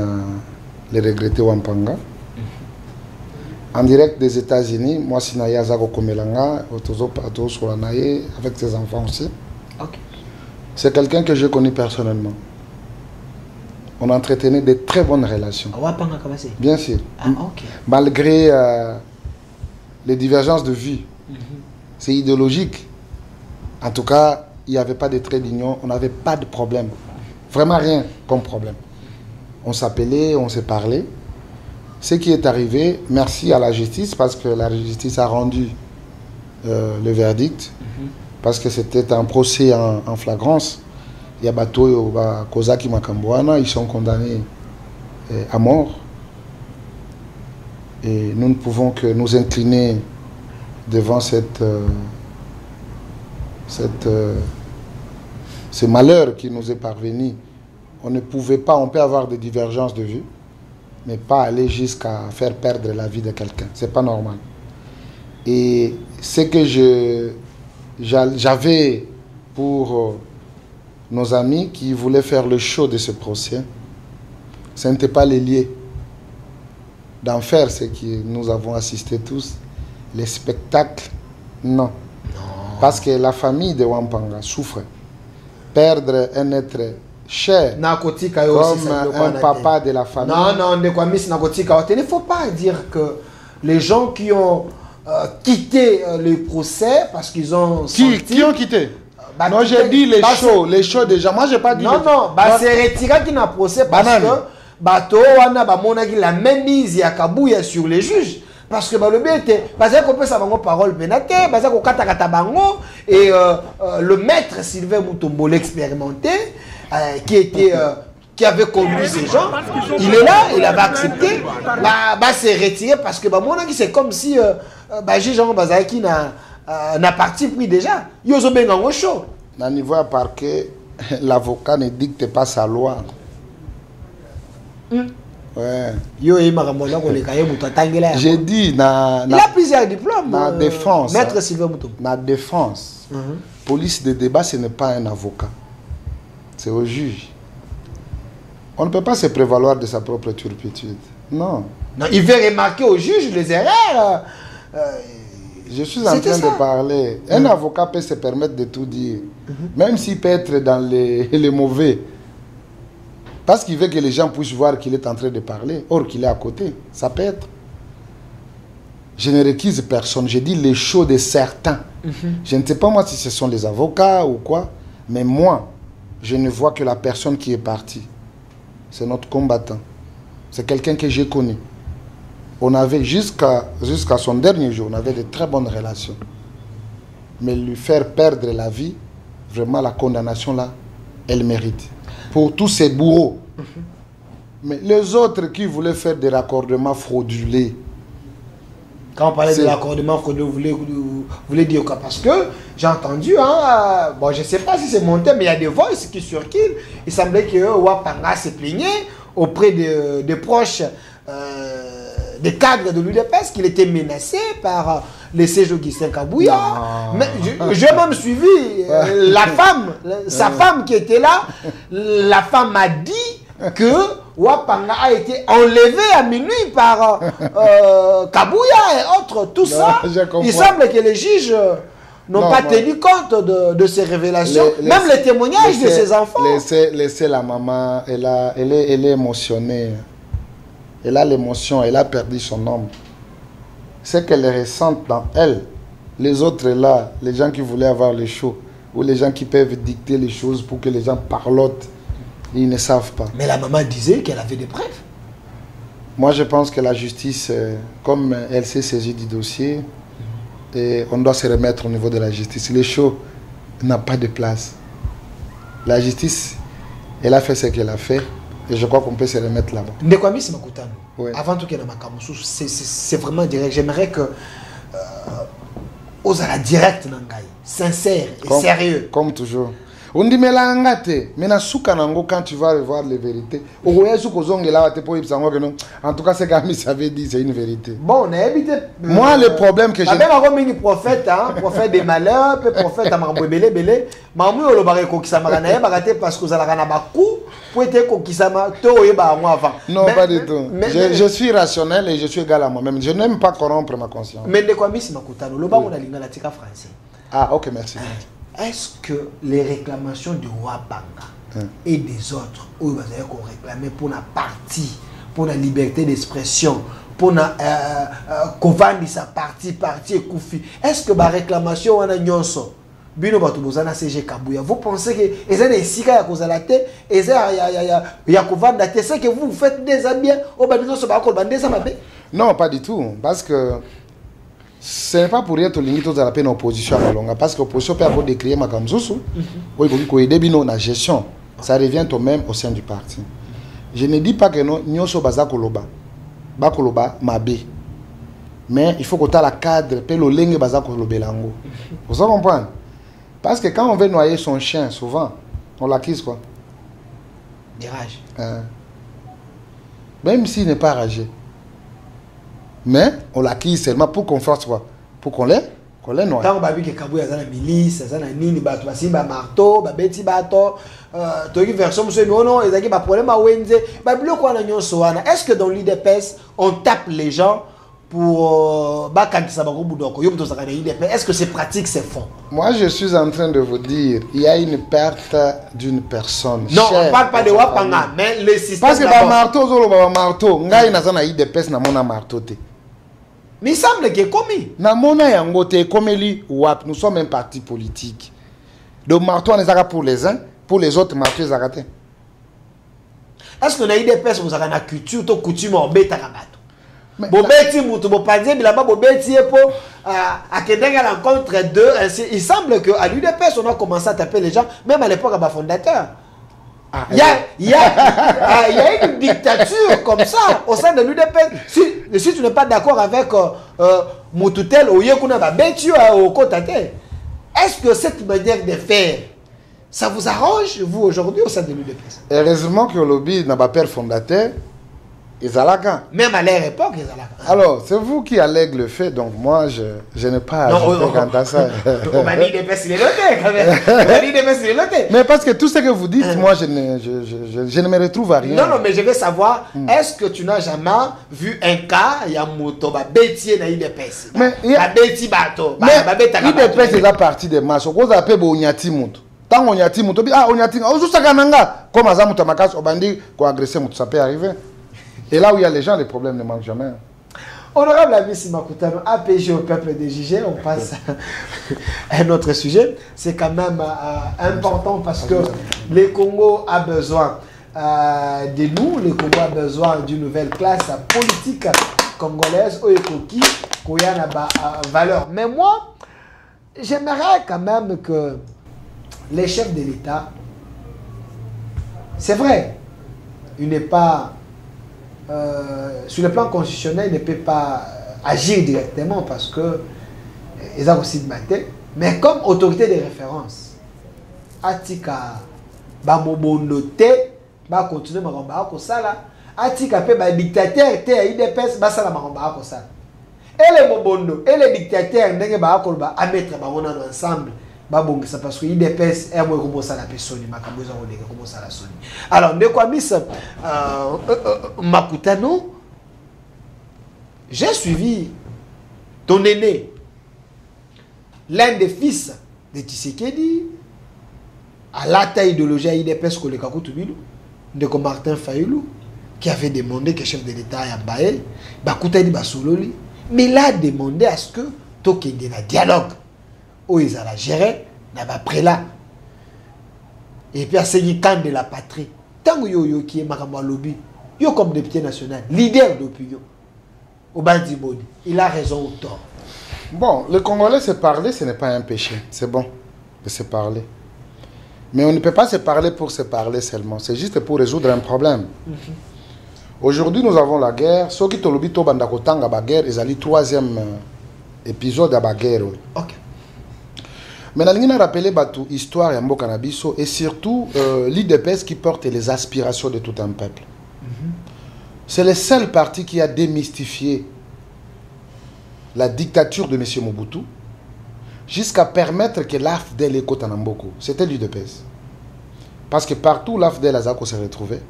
les regrettés Wampanga. En direct des États-Unis, moi, c'est Naya Zago Komelanga, avec ses enfants aussi. Okay. C'est quelqu'un que je connais personnellement. On entretenait de très bonnes relations. Bien sûr. Ah, okay. Malgré les divergences de vue, c'est idéologique. En tout cas, il n'y avait pas de trait d'union, on n'avait pas de problème. Vraiment rien comme problème. On s'appelait, on s'est parlé. Ce qui est arrivé, merci à la justice, parce que la justice a rendu le verdict, parce que c'était un procès en flagrance. Il y a Bato Kozaki Makambouana, ils sont condamnés à mort. Et nous ne pouvons que nous incliner devant ce malheur qui nous est parvenu. On ne pouvait pas, on peut avoir des divergences de vue, mais pas aller jusqu'à faire perdre la vie de quelqu'un. C'est pas normal. Et ce que j'avais pour nos amis qui voulaient faire le show de ce procès, ce n'était pas les liés d'en faire ce que nous avons assisté tous. Les spectacles, non. Parce que la famille de Wampanga souffre. Perdre un être cher comme un papa de la famille. Non, il ne faut pas dire que les gens qui ont quitté le procès parce qu'ils ont senti... Qui ont quitté? Non, j'ai dit les shows déjà. Moi, j'ai pas dit... Non, c'est retiré qui n'a procès parce que Bato, la même mise à Kabouya sur les juges. Parce que le bien était, parce qu'on peut savoir parole pénate, parce qu'on kata bango et le maître Sylvain Mutombo, l'expérimenté, qui avait conduit ces gens, il est là, il avait accepté, c'est retiré parce que c'est comme si Jean Bazaki n'a parti pris déjà. Il y a un chaud. Au niveau à parquet, l'avocat ne dicte pas sa loi. Ouais. J'ai dit il a plusieurs diplômes. La défense. Maître Sylvain Mutombo. La défense. Police de débat, ce n'est pas un avocat. C'est au juge. On ne peut pas se prévaloir de sa propre turpitude. Non. Non, il veut remarquer au juge les erreurs. Je suis en train de parler. Un avocat peut se permettre de tout dire. Même s'il peut être dans les mauvais. Parce qu'il veut que les gens puissent voir qu'il est en train de parler. Or qu'il est à côté. Ça peut être. Je ne réquise personne. Je dis les choses de certains. Je ne sais pas moi si ce sont les avocats ou quoi. Mais moi, je ne vois que la personne qui est partie. C'est notre combattant. C'est quelqu'un que j'ai connu. On avait jusqu'à son dernier jour, on avait de très bonnes relations. Mais lui faire perdre la vie, vraiment la condamnation là, elle mérite. Pour tous ces bourreaux. Mais les autres qui voulaient faire des raccordements fraudulés. Quand on parlait de raccordement frauduleux, vous voulez dire quoi? Parce que j'ai entendu, bon je ne sais pas si c'est monté, mais il y a des voices qui circulent. Il semblait que Wapanga se plaignait auprès des proches des cadres de l'UDPS qu'il était menacé par les sièges Augustin Kabouya. Mais j'ai même suivi la femme, sa femme qui était là. La femme m'a dit que Wapanga a été enlevé à minuit par Kabouya et autres. Tout ça, il semble que les juges n'ont pas tenu compte de ces révélations. Même les témoignages de ses enfants. Laissez la maman, elle est émotionnée. Elle a l'émotion, elle a perdu son homme. Ce qu'elle ressent dans elle, les autres là, les gens qui voulaient avoir les shows, ou les gens qui peuvent dicter les choses pour que les gens parlotent, ils ne savent pas. Mais la maman disait qu'elle avait des preuves. Moi, je pense que la justice, comme elle s'est saisie du dossier, et on doit se remettre au niveau de la justice. Les shows n'ont pas de place. La justice, elle a fait ce qu'elle a fait. Et je crois qu'on peut se remettre là-bas. Oui. Avant tout, c'est vraiment direct. J'aimerais que Ozala direct, sincère et sérieux. Comme toujours. On dit, mais là, quand tu vas voir les vérités, en tout cas, ce que ça veut dire, c'est une vérité. Bon, on a évité. Moi, le problème que j'ai. Même un prophète, prophète des malheurs, prophète à Mambouébélé, Bélé, Mamou, le barré Kokisama, parce que vous allez avoir beaucoup, pour être Kokisama, avant. Non, pas du tout. Je suis rationnel et je suis égal à moi-même. Je n'aime pas corrompre ma conscience. Mais de quoi, Miss Makutano, le bas, on a l'ingalatika français. Ah, ok, merci. Est-ce que les réclamations de Wapanga et des autres, où ils ont réclamé pour la partie, pour la liberté d'expression, pour la Kovandi sa partie et Koufi, est-ce que la réclamation on a nyonso bino bato bozana CG Kabuya. Vous pensez que ezana esika ya kozala te, ezana ya kovanda te, c'est que vous faites des bien au banino so ba ko bande ça mabe? Non, pas du tout, parce que ce n'est pas pour rien que l'ingito de la peine opposition à longa, parce que l'opposition peut avoir décrié ma kamzusu, oui, pour aider bino la gestion, ça revient au même au sein du parti. Je ne dis pas que non, nyoso baza koloba mabe. Mais il faut que tu aies la cadre, puis le lingue baza kolobelango. Vous comprenez? Parce que quand on veut noyer son chien, souvent, on l'accuse quoi? Des rages. Même s'il n'est pas ragé. Mais on l'acquise seulement pour qu'on fasse quoi? Pour qu'on l'ait noie. Tant que que Kabuya a la milice, ça a nini, bato basi ba marteau, ba beti bato, toki version monsieur non, ils ont pas problème à Wenze, ba bilo quoi na nyonso wana. Est-ce que dans l'IDPS on tape les gens pour ba quand ça ba ko budoko, yo buto sakana IDPS? Est-ce que c'est pratique, c'est fond? Moi je suis en train de vous dire, il y a une perte d'une personne. Non, on parle pas de Wapanga, mais le système. Parce que ba marteau zolo ba marteau, ngai na zana IDPS na mona marteau te. Mais il semble que commis. Namona yangote komeli wap, nous sommes un parti politique. Donc marteau on est pour les uns, pour les autres marteau les arrêtés. Est-ce qu'on a des personnes qui ont une culture, une coutume en bêta rabato? Bobeti mutu bopanze bilamba bobeti epo à Kedenga l'encontre d'eux. Il semble que à l'UDPS on a commencé à taper les gens, même à l'époque à ma fondateur. Il y a une dictature comme ça au sein de l'UDPS. Si tu n'es pas d'accord avec Moutoutel ou Yekuna Babetu au Kotate, est-ce que cette manière de faire, ça vous arrange, vous, aujourd'hui, au sein de l'UDPS? Heureusement que le lobby n'a pas père fondateur, Ezalaka. Même à leur époque, Ezalaka. Alors, c'est vous qui allègue le fait, donc moi, je n'ai pas à quant à ça. On m'a dit des il est noté, quand même. On m'a dit des il est noté. Mais parce que tout ce que vous dites, moi, je ne me retrouve à rien. Non, non, mais je veux savoir, est-ce que tu n'as jamais vu un cas, il y a Mouto, Bétier, dans l'IDPS? Mais il y a Béti Bato, l'IDPS, c'est la partie des marches. On a appelé Onyati Mouto. Tant Onyati Mouto, Onyati, comme Azamuta Makas, on a dit qu'on a agressé Mouto, ça peut arriver. Et là où il y a les gens, les problèmes ne manquent jamais. Honorable ami Simakutano, APG au peuple de Jigé, on passe à un autre sujet. C'est quand même important parce que le Congo a besoin de nous, le Congo a besoin d'une nouvelle classe politique congolaise, Oekoki, Koyana valeur. Mais moi, j'aimerais quand même que les chefs de l'État, c'est vrai, il n'est pas... sur le plan constitutionnel, il ne peut pas agir directement parce que ils ont aussi de maté. Mais comme autorité de référence, Atika Bamobonote, ba continuer maramba ko sala, Atika pe ba dictateur te IDPS ba sala maramba ko sala. Et les mobondo et les dictateurs ndenge ba ko ba a mettre ba wona ensemble. Babongisa parce que IDPS est moi comme ça la personne makambo za odeka comme ça la soni. Alors ndeko Miss Makutano, j'ai suivi ton aîné, l'un des fils de Tshisekedi, à la taille idéologie IDPS que le Kakutubilu, ndeko Martin Fayulu, qui avait demandé que le chef de l'État a baé, Bakutani Basololi, mais il a demandé à ce que Tokende na dialogue. Où ils allaient gérer, n'a pas là. Et puis, c'est le camp de la patrie. Tant que yo qui est Maramba Lobby, yo comme député national, leader d'opinion, au Bandibodi, il a raison ou tort. Bon, le Congolais se parler, ce n'est pas un péché. C'est bon de se parler. Mais on ne peut pas se parler pour se parler seulement. C'est juste pour résoudre un problème. Aujourd'hui, nous avons la guerre. Ceux qui ont lobby to bandakotanga la guerre, ils ont le troisième épisode de la guerre. Ok. Mais nous avons rappelé l'histoire de Mbokanabiso et surtout l'IDPS qui porte les aspirations de tout un peuple. C'est le seul parti qui a démystifié la dictature de M. Mobutu jusqu'à permettre que l'AFDEL écoute en Mboko. C'était l'IDPS. Parce que partout l'AFDEL Azako s'est retrouvé.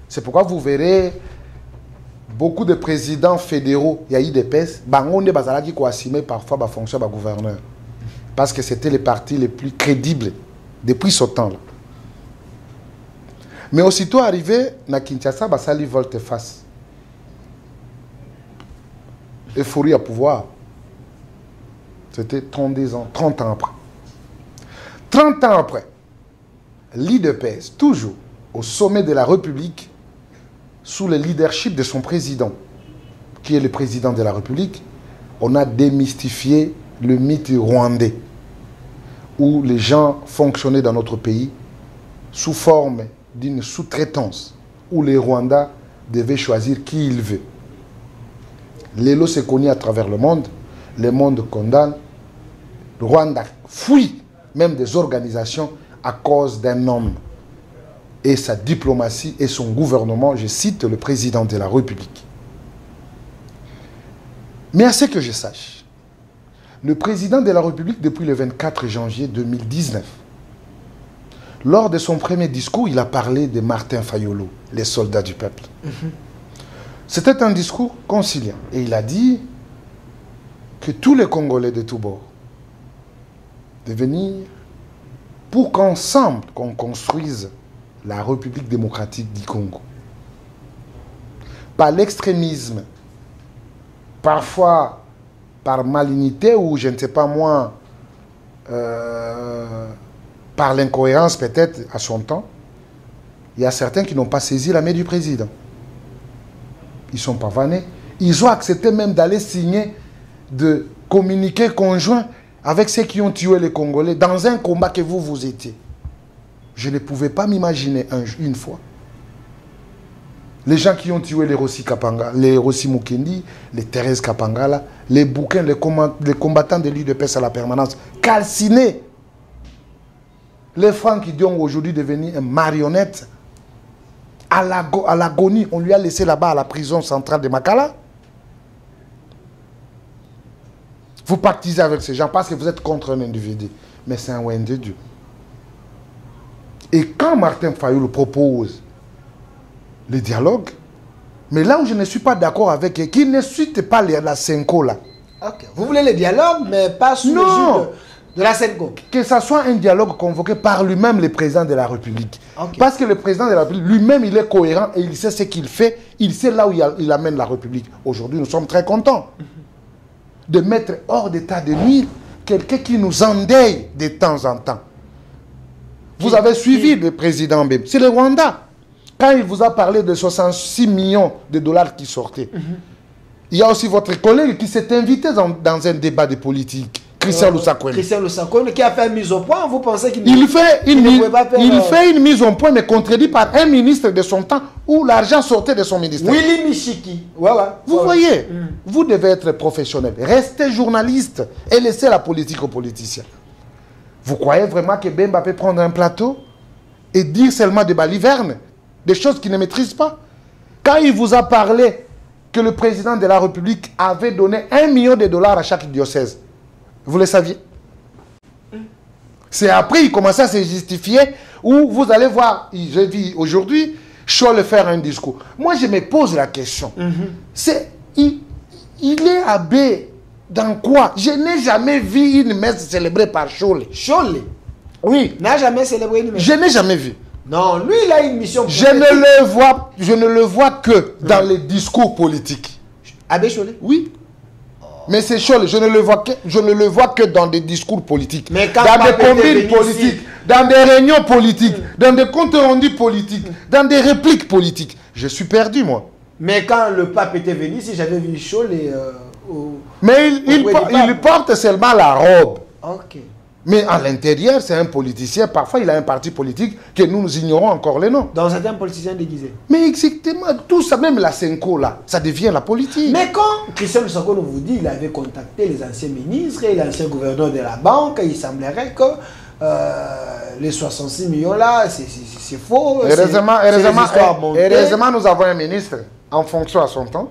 C'est pourquoi vous verrez beaucoup de présidents fédéraux, il y a IDPS, Bangonde Bazalaki qui ont assumé parfois la fonction de gouverneur. Parce que c'était les partis les plus crédibles depuis ce temps-là. Mais aussitôt arrivé, na Kinshasa, Basali volte-face. Euphorie à pouvoir. C'était 32 ans, 30 ans après. 30 ans après, l'IDPS, toujours au sommet de la République, sous le leadership de son président, qui est le président de la République, on a démystifié le mythe rwandais, où les gens fonctionnaient dans notre pays sous forme d'une sous-traitance, où les Rwandais devaient choisir qui ils veulent. L'élo s'est connu à travers le monde condamne, le Rwanda fuit même des organisations à cause d'un homme et sa diplomatie et son gouvernement, je cite le président de la République. Mais à ce que je sache, le président de la République, depuis le 24 janvier 2019, lors de son premier discours, il a parlé de Martin Fayulu, les soldats du peuple. C'était un discours conciliant. Et il a dit que tous les Congolais de tous bords de venir pour qu'ensemble, qu'on construise la République démocratique du Congo. Par l'extrémisme, parfois par malignité ou je ne sais pas moi, par l'incohérence peut-être à son temps, il y a certains qui n'ont pas saisi la main du président. Ils sont pavanés. Ils ont accepté même d'aller signer de communiqués conjoints avec ceux qui ont tué les Congolais dans un combat que vous étiez. Je ne pouvais pas m'imaginer une fois. Les gens qui ont tué les Rossi Kapanga, les Rossi Mukendi, les Thérèse Kapangala, les bouquins, les combattants de l'UDPS à la permanence, calcinés. Les Franck Diong aujourd'hui devenus une marionnette. À l'agonie, on lui a laissé là-bas à la prison centrale de Makala. Vous partisez avec ces gens parce que vous êtes contre un individu. Mais c'est un de Dieu. Et quand Martin Fayulu propose le dialogue, mais là où je ne suis pas d'accord avec eux, qu'il ne suite pas la Senko là. Okay. Vous voulez le dialogue, mais pas sous le jus de la Senko. Que ce soit un dialogue convoqué par lui-même, le président de la République. Okay. Parce que le président de la République, lui-même, il est cohérent et il sait ce qu'il fait. Il sait là où il amène la République. Aujourd'hui, nous sommes très contents de mettre hors d'état de nuire quelqu'un qui nous endeuille de temps en temps. Vous avez suivi le président Mbembe. C'est le Rwanda. Quand il vous a parlé de 66 millions de dollars qui sortaient, il y a aussi votre collègue qui s'est invité dans un débat de politique, Christian Lusakwen. Christian Lusakwen qui a fait une mise au point. Vous pensez qu'il fait une mise au point, mais contredit par un ministre de son temps où l'argent sortait de son ministère. Willy Michiki. Vous voyez, vous devez être professionnel. Restez journaliste et laissez la politique aux politiciens. Vous croyez vraiment que Bemba peut prendre un plateau et dire seulement des balivernes, des choses qu'il ne maîtrise pas? Quand il vous a parlé que le président de la République avait donné 1 million de dollars à chaque diocèse, vous le saviez? C'est après il commençait à se justifier, où vous allez voir, je dis aujourd'hui, Scholl faire un discours. Moi je me pose la question, il est abbé dans quoi? Je n'ai jamais vu une messe célébrée par Scholl. Scholl? Oui. N'a jamais célébré une messe? Je n'ai jamais vu. Non, lui il a une mission. Je ne le vois que dans les discours politiques. Abbé Scholl? Oui. Mais c'est Scholl, je ne le vois que dans des discours politiques. Mais quand dans des combines politiques, dans des réunions politiques, dans des comptes rendus politiques, dans des répliques politiques. Je suis perdu, moi. Mais quand le pape était venu, si j'avais vu Scholl mais il porte seulement la robe. Ok. Mais à l'intérieur, c'est un politicien. Parfois, il a un parti politique que nous ignorons encore les noms. Dans certains politiciens déguisés. Mais exactement, tout ça, même la Senko, là, ça devient la politique. Mais quand Christian Lusakwen vous dit, il avait contacté les anciens ministres et l'ancien gouverneur de la banque, il semblerait que les 66 millions là, c'est faux. Heureusement, nous avons un ministre en fonction à son temps,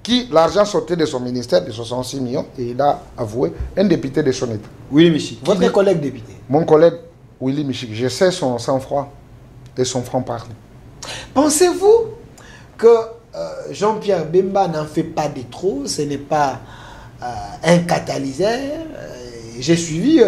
qui l'argent sortait de son ministère de 66 millions et il a avoué un député de son État. Willy Michik, votre collègue député. Mon collègue Willy Michik, je sais son sang-froid et son franc-parler. Pensez-vous que Jean-Pierre Bemba n'en fait pas de trop? Ce n'est pas un catalyseur. J'ai suivi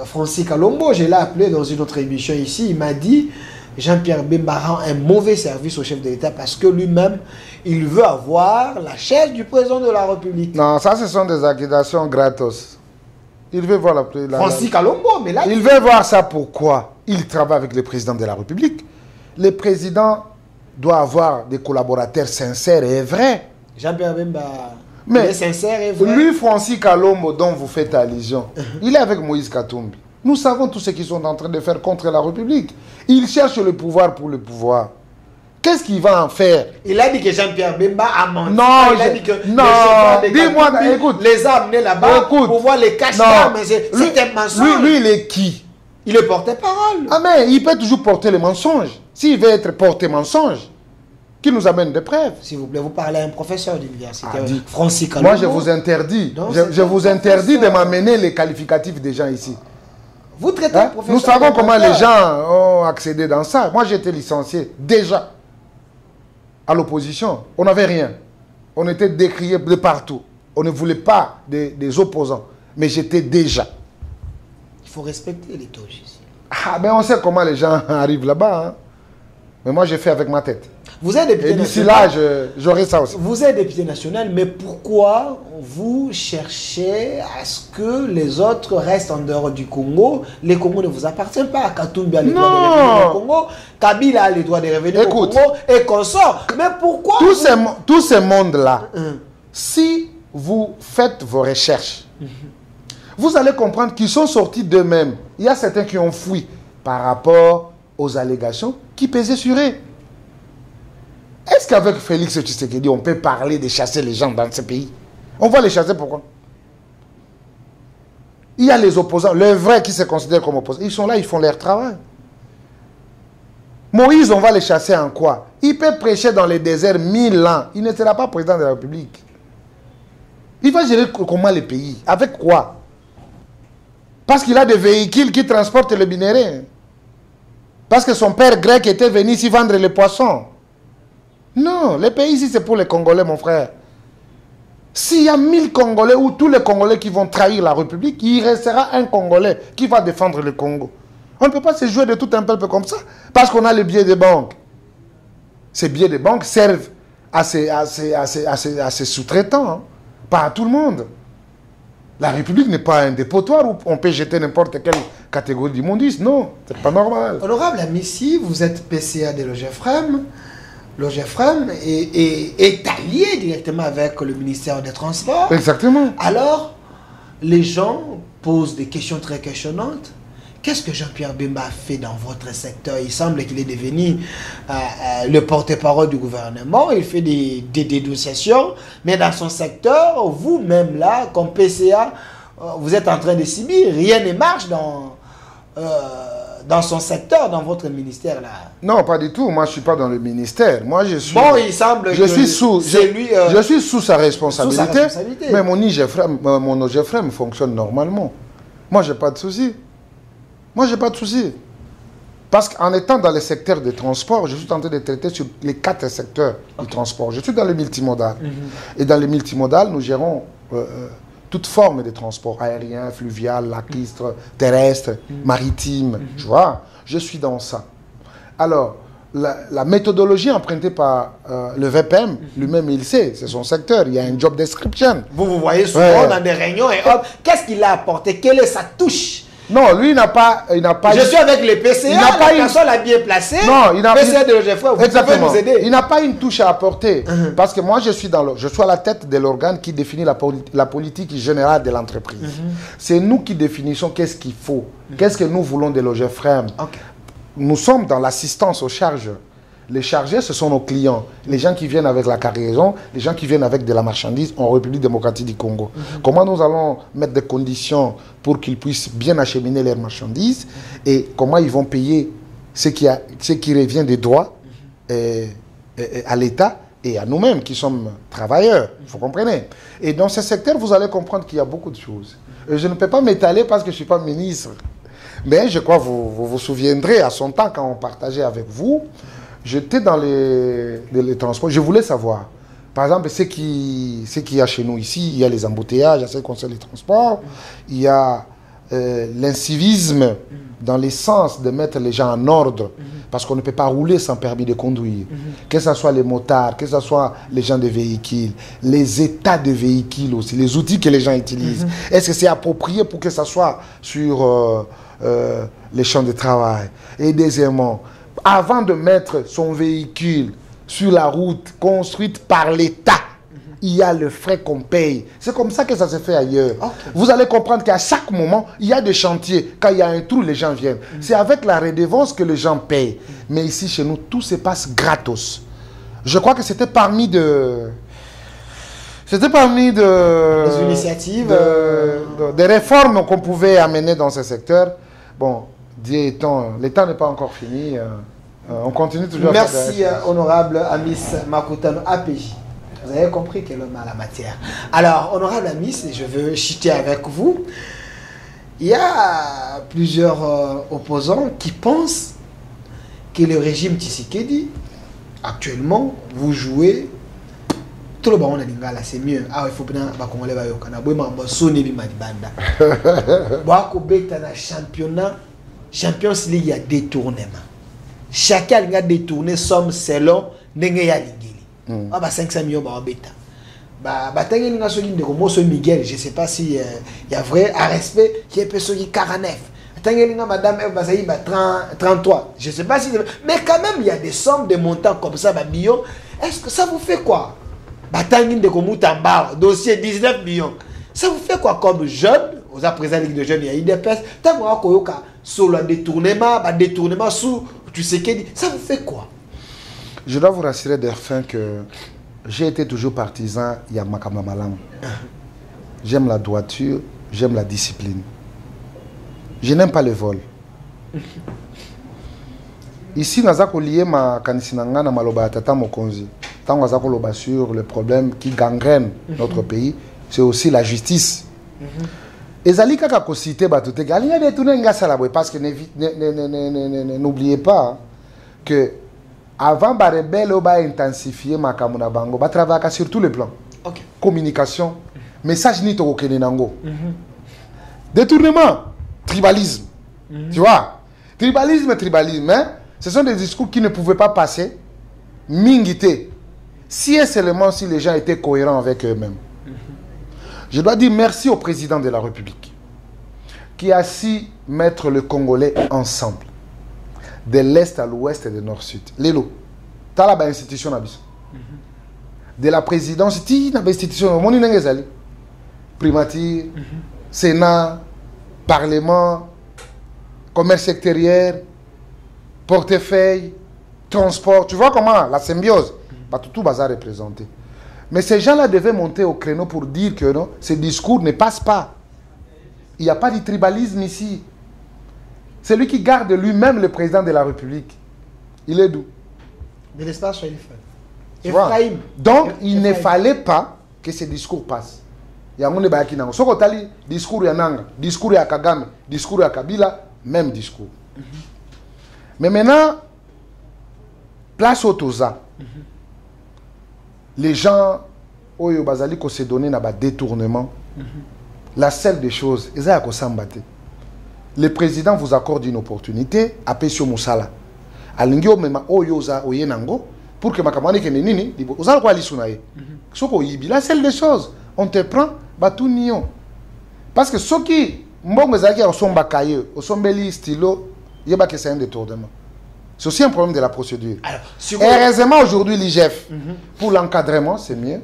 Francis Kalombo, je l'ai appelé dans une autre émission ici, il m'a dit Jean-Pierre Bemba rend un mauvais service au chef de l'État parce que lui-même, il veut avoir la chaise du président de la République. Non, ça, ce sont des accusations gratos. Il veut voir Francis Kalombo, mais là... Il veut voir ça pourquoi il travaille avec le président de la République. Le président doit avoir des collaborateurs sincères et vrais. Jean-Pierre Bemba, mais il est sincère et vrai. Lui, Francis Kalombo, dont vous faites allusion, il est avec Moïse Katumbi. Nous savons tout ce qu'ils sont en train de faire contre la République. Il cherche le pouvoir pour le pouvoir. Qu'est-ce qu'il va en faire? Il a dit que Jean-Pierre Bemba a menti. Non, il a dit que non, dis-moi, écoute, les a amenés là-bas pour voir les caches là, mais c'est un mensonge. Lui, il est qui? Il est porte-parole. Ah mais il peut toujours porter le mensonge. S'il veut être porté-mensonge, qu'il nous amène des preuves. S'il vous plaît, vous parlez à un professeur d'université, Ah, Francis Kalombo. Moi, je vous interdis. Je vous interdis de m'amener les qualificatifs des gens ici. Vous traitez un professeur. Nous savons comment les gens ont accédé dans ça. Moi, j'étais licencié déjà à l'opposition. On n'avait rien. On était décriés de partout. On ne voulait pas des opposants. Mais j'étais déjà. Il faut respecter les touches ici. Ah, ben on sait comment les gens arrivent là-bas. Hein. Mais moi, j'ai fait avec ma tête. Vous êtes député national. Et d'ici là, j'aurai ça aussi. Vous êtes député national, mais pourquoi vous cherchez à ce que les autres restent en dehors du Congo? Les Congos ne vous appartiennent pas. Katumbi a les droits de revenir au Congo. Kabila a les droits de revenir au Congo et consort. Mais pourquoi tous ces mondes-là, si vous faites vos recherches, vous allez comprendre qu'ils sont sortis d'eux-mêmes. Il y a certains qui ont fui par rapport aux allégations qui pesaient sur eux. Est-ce qu'avec Félix Tshisekedi, on peut parler de chasser les gens dans ce pays? On va les chasser pourquoi? Il y a les opposants, les vrais qui se considèrent comme opposants. Ils sont là, ils font leur travail. Moïse, on va les chasser en quoi? Il peut prêcher dans les déserts 1000 ans. Il ne sera pas président de la République. Il va gérer comment les pays? Avec quoi? Parce qu'il a des véhicules qui transportent le minerai. Parce que son père grec était venu ici vendre les poissons. Non, le pays ici c'est pour les Congolais, mon frère. S'il y a 1000 Congolais ou tous les Congolais qui vont trahir la République, il restera un Congolais qui va défendre le Congo. On ne peut pas se jouer de tout un peuple comme ça parce qu'on a les billets de banque. Ces billets de banque servent à ces sous-traitants, hein, pas à tout le monde. La République n'est pas un dépotoir où on peut jeter n'importe quelle catégorie d'immondice. Non, c'est pas normal. Honorable Amissi, vous êtes PCA de l'OGEFREM. L'OGEFREM est allié directement avec le ministère des Transports. Exactement. Alors, les gens posent des questions très questionnantes. Qu'est-ce que Jean-Pierre Bemba a fait dans votre secteur? Il semble qu'il est devenu le porte-parole du gouvernement. Il fait des dénonciations. Mais dans son secteur, vous-même là, comme PCA, vous êtes en train de subir. Rien ne marche dans son secteur, dans votre ministère là. Non, pas du tout. Moi, je ne suis pas dans le ministère. Moi, je suis... Bon, il semble je suis sous sa responsabilité. Mais mon OGEFREM fonctionne normalement. Moi, je n'ai pas de souci. Parce qu'en étant dans le secteur des transports, je suis en train de traiter sur les 4 secteurs du transport. Je suis dans le multimodal. Et dans le multimodal, nous gérons toute forme de transport, aérien, fluvial, lacustre, terrestre, maritime. Tu vois, je suis dans ça. Alors, la méthodologie empruntée par le VPM, lui-même, il sait, c'est son secteur, il y a un job description. Vous voyez souvent dans des réunions et hop, qu'est-ce qu'il a apporté? Quelle est sa touche? Non, lui, il n'a pas... Je suis avec les PCA, la personne l'a bien placé. Non, il n'a pas... PCA de l'OGEFREM, vous pouvez nous aider. Il n'a pas une touche à apporter. Parce que moi, je suis à la tête de l'organe qui définit la politique générale de l'entreprise. C'est nous qui définissons qu'est-ce qu'il faut. Qu'est-ce que nous voulons de l'OGEFREM. Nous sommes dans l'assistance aux chargeurs. Les chargeurs, ce sont nos clients. Les gens qui viennent avec la cargaison, les gens qui viennent avec de la marchandise en République démocratique du Congo. Comment nous allons mettre des conditions pour qu'ils puissent bien acheminer leurs marchandises et comment ils vont payer ce qui revient des droits à l'État et à nous-mêmes qui sommes travailleurs. Vous comprenez? Et dans ce secteur, vous allez comprendre qu'il y a beaucoup de choses. Et je ne peux pas m'étaler parce que je ne suis pas ministre. Mais je crois que vous vous souviendrez à son temps quand on partageait avec vous. J'étais dans les transports, je voulais savoir, par exemple, ce qu'il y a chez nous ici, il y a les embouteillages, à ce qui concerne les transports, il y a l'incivisme dans le sens de mettre les gens en ordre. parce qu'on ne peut pas rouler sans permis de conduire. Que ce soit les motards, que ce soit les gens de véhicules, les états de véhicules aussi, les outils que les gens utilisent. Est-ce que c'est approprié pour que ça soit sur les champs de travail? Et deuxièmement, avant de mettre son véhicule sur la route construite par l'État, il y a le frais qu'on paye. C'est comme ça que ça se fait ailleurs. Okay. Vous allez comprendre qu'à chaque moment, il y a des chantiers. Quand il y a un trou, les gens viennent. C'est avec la redevance que les gens payent. Mais ici, chez nous, tout se passe gratos. Je crois que c'était parmi de... C'était parmi des initiatives, des réformes qu'on pouvait amener dans ce secteur. Bon, Dieu étant, l'État n'est pas encore fini. On continue toujours. Merci, honorable Amis Makutano APJ. Vous avez compris que l'homme a la matière. Alors, honorable Amis, je veux chuter avec vous. Il y a plusieurs opposants qui pensent que le régime Tshisekedi, actuellement, vous jouez tout le monde là, c'est mieux. Ah, il faut bien que Congolais va yokana. Boy ma sonné bi madibanda. Boa ko beta na championnat, Champions League a détournement. Chacun a détourné somme selon ndenge ya lingeli. Ah ba 500 millions ba beta. Ba tangi nga so linde ko Moso Miguel, je sais pas si il y a vrai à respect qui est personne qui 49. Tangi nga madame Eva Zaï ba 33. Je sais pas si mais quand même il y a des sommes de montants comme ça ba millions. Est-ce que ça vous fait quoi? Batangi de Komutamba, dossier 19 millions. Ça vous fait quoi comme jeune? Vous avez présent Ligue de jeunes, il y a IDPS. Tant qu'on a sur le détournement sous tu sais que ça vous fait quoi? Je dois vous rassurer d'Erfin que j'ai été toujours partisan Yamakama Malam. J'aime la droiture, j'aime la discipline. Je n'aime pas le vol. Ici, nous avons lié ma kanisinanga na maloba tata mokonzi. Tant nous avons loba sur le problème qui gangrène notre pays, c'est aussi la justice. Et Zali kaka ko cité batoute galinga détourner ngasa la boy parce que n'oubliez pas que avant ba rebelle ba intensifier makamuna bango ba travailler sur tous les plans. Okay. Communication, message ni to kenenango. Détournement, tribalisme. Tu vois? Tribalisme, hein? Ce sont des discours qui ne pouvaient pas passer. Mingité. Si et seulement si les gens étaient cohérents avec eux-mêmes. Je dois dire merci au président de la République qui a su mettre le Congolais ensemble. De l'Est à l'Ouest et de Nord-Sud. Lélo, tu as la institution. De la présidence, tu as l'institution. Primature, Sénat, Parlement, commerce extérieur, portefeuille, transport. Tu vois comment la symbiose, pas tout bazar représenté. Mais ces gens-là devaient monter au créneau pour dire que non, ces discours ne passent pas. Il n'y a pas de tribalisme ici. C'est lui qui garde lui-même le président de la République. Il est d'où? De l'espace Ephraïm. Donc, il ne fallait pas que ces discours passent. Il y a un monde qui n'a pas discours ya Nanga, discours ya Kagame, discours ya Kabila, même discours. Mais maintenant, place au Toza. Les gens, Oyo Bazali, qui se donné dans le détournement, la seule des choses, ils ont s'embattre. Le président vous accorde une opportunité à Pesio Moussala. Alingio mema Oyo za Oyenango, pour que Makamani Kenenini, vous allez quoi l'isunaye. La seule des choses, on te prend, batou nion. Parce que ceux qui, mbongo zaki au somba kaye, au sombeli stylo, yeba que c'est un détournement. C'est aussi un problème de la procédure. Alors, heureusement, aujourd'hui, l'IGF, pour l'encadrement, c'est mieux.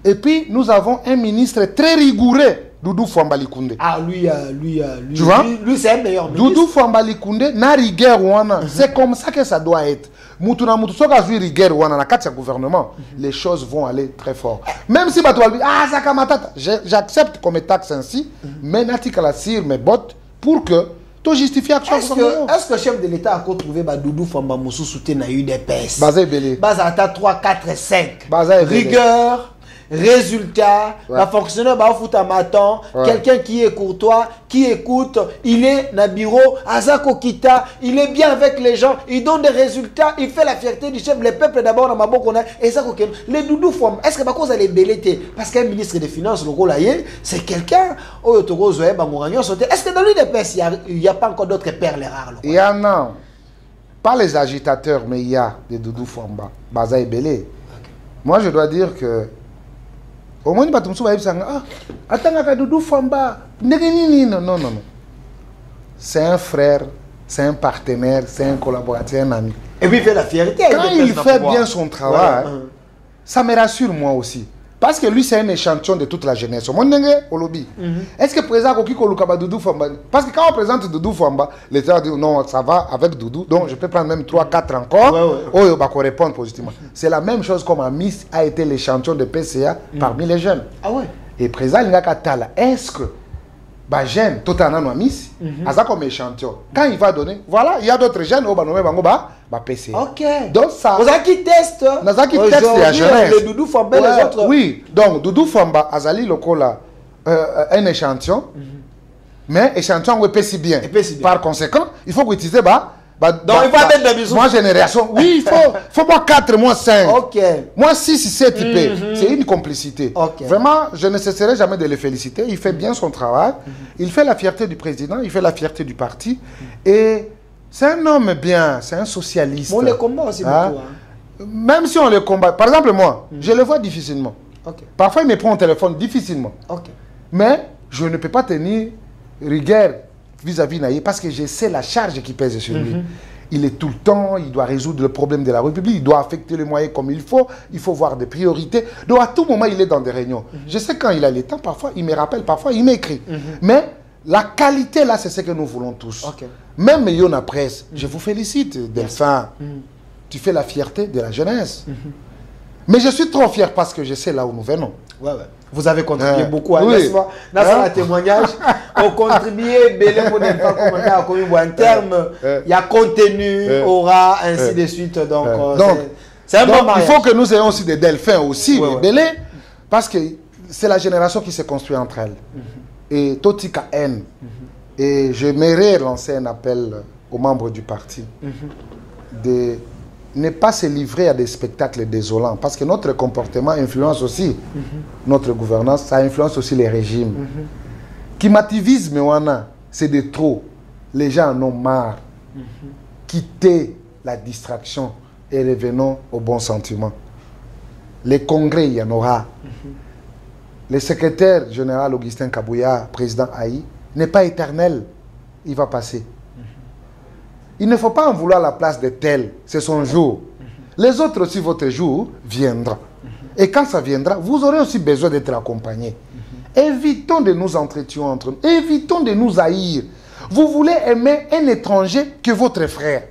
Et puis, nous avons un ministre très rigoureux, Doudou Fouambali Koundé. Ah, lui, tu vois? Lui c'est un meilleur ministre. Doudou Fouambali Koundé, na rigueur ouana. C'est comme ça que ça doit être. Moutuna Moutou, soka vu rigueur ouana, na quatre gouvernement, les choses vont aller très fort. Même si Batoual dit, ah, ça kamatata, j'accepte comme taxe ainsi, mais n'atique la cire mes bottes pour que justifier action. Est-ce que le chef de l'État a encore trouvé Doudou Famba Moussou soutien à UDPS? Bazé Belé. Bazata 3, 4, 5. Rigueur, résultat, la fonctionnaire va foutre à matin, quelqu'un qui est courtois, qui écoute, il est dans le bureau, Azako Kita, il est bien avec les gens, il donne des résultats, il fait la fierté du chef, le peuple d'abord dans ma boque, et ça, les Doudou Famba, est-ce que ma cause elle est bellété? Parce qu'un ministre des Finances, le rôle c'est quelqu'un, est-ce que dans l'UDPS, il n'y a pas encore d'autres perles rares? Il y en a. pas les agitateurs, mais il y a des Doudou Famba, Baza et Belé. Moi, je dois dire que au moins, attends, Doudou Famba, non. C'est un frère, c'est un partenaire, c'est un collaborateur, un ami. Et puis il fait la fierté. Quand il fait bien son travail, ça me rassure moi aussi. Parce que lui, c'est un échantillon de toute la jeunesse. Est-ce que président Koki Kolukaba Doudou Famba? Parce que quand on présente Doudou Famba, les gens disent non, ça va avec Doudou, donc je peux prendre même 3, 4 encore. Oh, il va répondre positivement. C'est la même chose comme Amis a été l'échantillon de PCA parmi les jeunes. Ah ouais. Et président Ngaka Tala, est-ce que jeune, tout en an Amis, a comme échantillon? Quand il va donner, voilà, il y a d'autres jeunes au Banome Bangoba. PCA. Ok. Donc ça. Vous avez qui teste. Vous avez qui teste la jeunesse. Le Doudou Famba, les autres. Oui. Donc Doudou Famba, Azali Lokola, un échantillon. Mais échantillon oui si bien. Par conséquent, il faut utiliser donc il faut mettre des bisous. Moi génération. Oui, il faut moi 4, moi 5. Ok. Moi 6, 7 IP. C'est une complicité. Okay. Vraiment, je ne cesserai jamais de le féliciter. Il fait bien son travail. Il fait la fierté du président, il fait la fierté du parti. Et c'est un homme bien, c'est un socialiste. On le combat aussi beaucoup. Hein. Même si on le combat. Par exemple, moi, je le vois difficilement. Okay. Parfois, il me prend au téléphone difficilement. Okay. Mais je ne peux pas tenir rigueur vis-à-vis Naïe parce que je sais la charge qui pèse sur lui. Il est tout le temps, il doit résoudre le problème de la République, il doit affecter les moyens comme il faut voir des priorités. Donc, à tout moment, il est dans des réunions. Je sais quand il a le temps, parfois, il me rappelle, parfois, il m'écrit. Mais la qualité, là, c'est ce que nous voulons tous. Okay. Même Yona Presse, je vous félicite, Delphin. Tu fais la fierté de la jeunesse. Mais je suis trop fier parce que je sais là où nous venons. Ouais. Vous avez contribué beaucoup. Oui. Dans un témoignage, on contribué, Belé pour ne pas commenter à en termes, il y a contenu, aura, ainsi de suite. Donc c'est un bon mariage. Il faut que nous ayons aussi des Delphins aussi, Belé, parce que c'est la génération qui se construit entre elles. Et Totika N. Et j'aimerais lancer un appel aux membres du parti de ne pas se livrer à des spectacles désolants. Parce que notre comportement influence aussi notre gouvernance, ça influence aussi les régimes. Kimativisme, c'est de trop. Les gens en ont marre. Quittez la distraction et revenons au bon sentiment. Les congrès, il y en aura. Le secrétaire général Augustin Kabouya, président Haï, n'est pas éternel. Il va passer. Il ne faut pas en vouloir la place de tel. C'est son jour. Les autres aussi, votre jour viendra. Et quand ça viendra, vous aurez aussi besoin d'être accompagnés. Évitons de nous entretenir entre nous. Évitons de nous haïr. Vous voulez aimer un étranger que votre frère.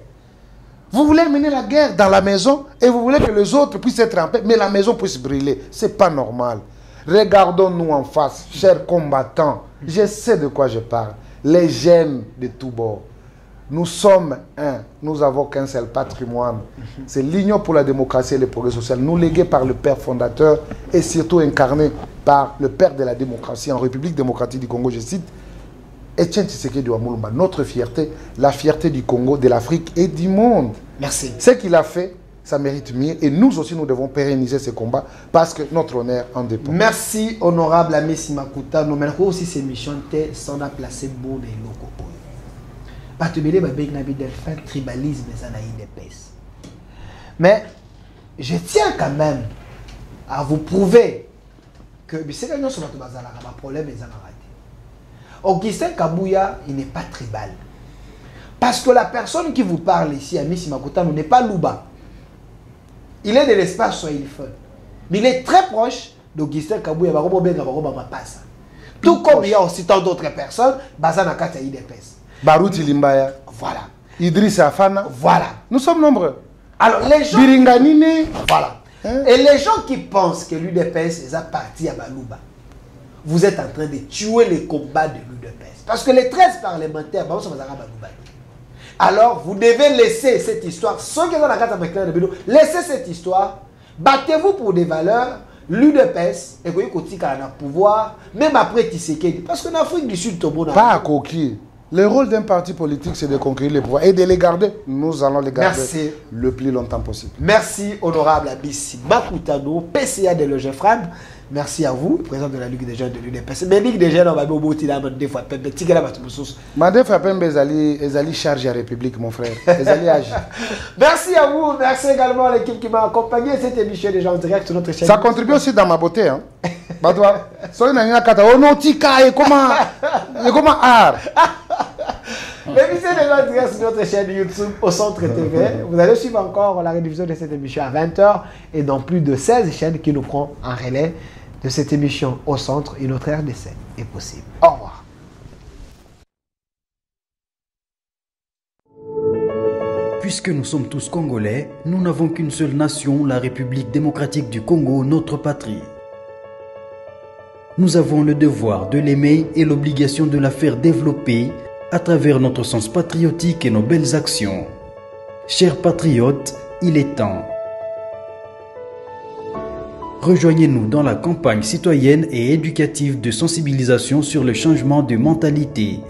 Vous voulez mener la guerre dans la maison et vous voulez que les autres puissent être en paix, mais la maison puisse brûler. Ce n'est pas normal. Regardons-nous en face, chers combattants. Je sais de quoi je parle. Les jeunes de tous bords. Nous sommes un. Nous n'avons qu'un seul patrimoine. C'est l'Union pour la démocratie et le progrès social. Nous légués par le père fondateur et surtout incarné par le père de la démocratie en République démocratique du Congo, je cite, Etienne Tshisekedi Wamulumba. Notre fierté, la fierté du Congo, de l'Afrique et du monde. Merci. Ce qu'il a fait, ça mérite mieux. Et nous aussi, nous devons pérenniser ce combat parce que notre honneur en dépend. Merci, honorable Ami Makuta. Nous menons aussi ces missions sans la placer bon et locaux. Tribalisme, mais je tiens quand même à vous prouver que problème Augustin Kabouya, il n'est pas tribal. Parce que la personne qui vous parle ici, Ami Makuta, n'est pas Louba. Il est de l'espace soiliphone. Mais il est très proche d'Augustin Kabouya. Tout comme il y a aussi tant d'autres personnes, Bazana Kata IDPS. Barouti Limbaya. Voilà. Idriss Afana. Voilà. Nous sommes nombreux. Alors les gens... Biringanine. Voilà. Et les gens qui pensent que l'UDPS est parti à Balouba, vous êtes en train de tuer les combats de l'UDPS. Parce que les 13 parlementaires, alors vous devez laisser cette histoire. Ceux qui sont dans la carte de laissez cette histoire. Battez-vous pour des valeurs. L'UDPS est un pouvoir, même après Tshisekedi. Parce qu'en Afrique du Sud, tout le monde... Pas à coquille. Le rôle d'un parti politique, c'est de conquérir les pouvoirs et de les garder. Nous allons les garder le plus longtemps possible. Merci, honorable Abissi Makutano, PCA de l'OGFRAM. Merci à vous, président de la Ligue des jeunes de l'UDPS. Mais Ligue des jeunes, on va au bout de des fois. Petit gars, Mande Fapembe ezali charge à République, mon frère. Ezali agi. Merci à vous, merci également à l'équipe qui m'a accompagné à cette émission déjà en direct sur notre chaîne. Ça contribue aussi dans ma beauté, hein. Badwa, soy na ngina kata onotika et comment art. L'émission est déjà en direct sur notre chaîne YouTube au Centre TV. Vous allez suivre encore la rediffusion de cette émission à 20h et dans plus de 16 chaînes qui nous prend en relais de cette émission au Centre. Et notre RDC est possible. Au revoir. Puisque nous sommes tous Congolais, nous n'avons qu'une seule nation, la République démocratique du Congo, notre patrie. Nous avons le devoir de l'aimer et l'obligation de la faire développer à travers notre sens patriotique et nos belles actions. Chers patriotes, il est temps. Rejoignez-nous dans la campagne citoyenne et éducative de sensibilisation sur le changement de mentalité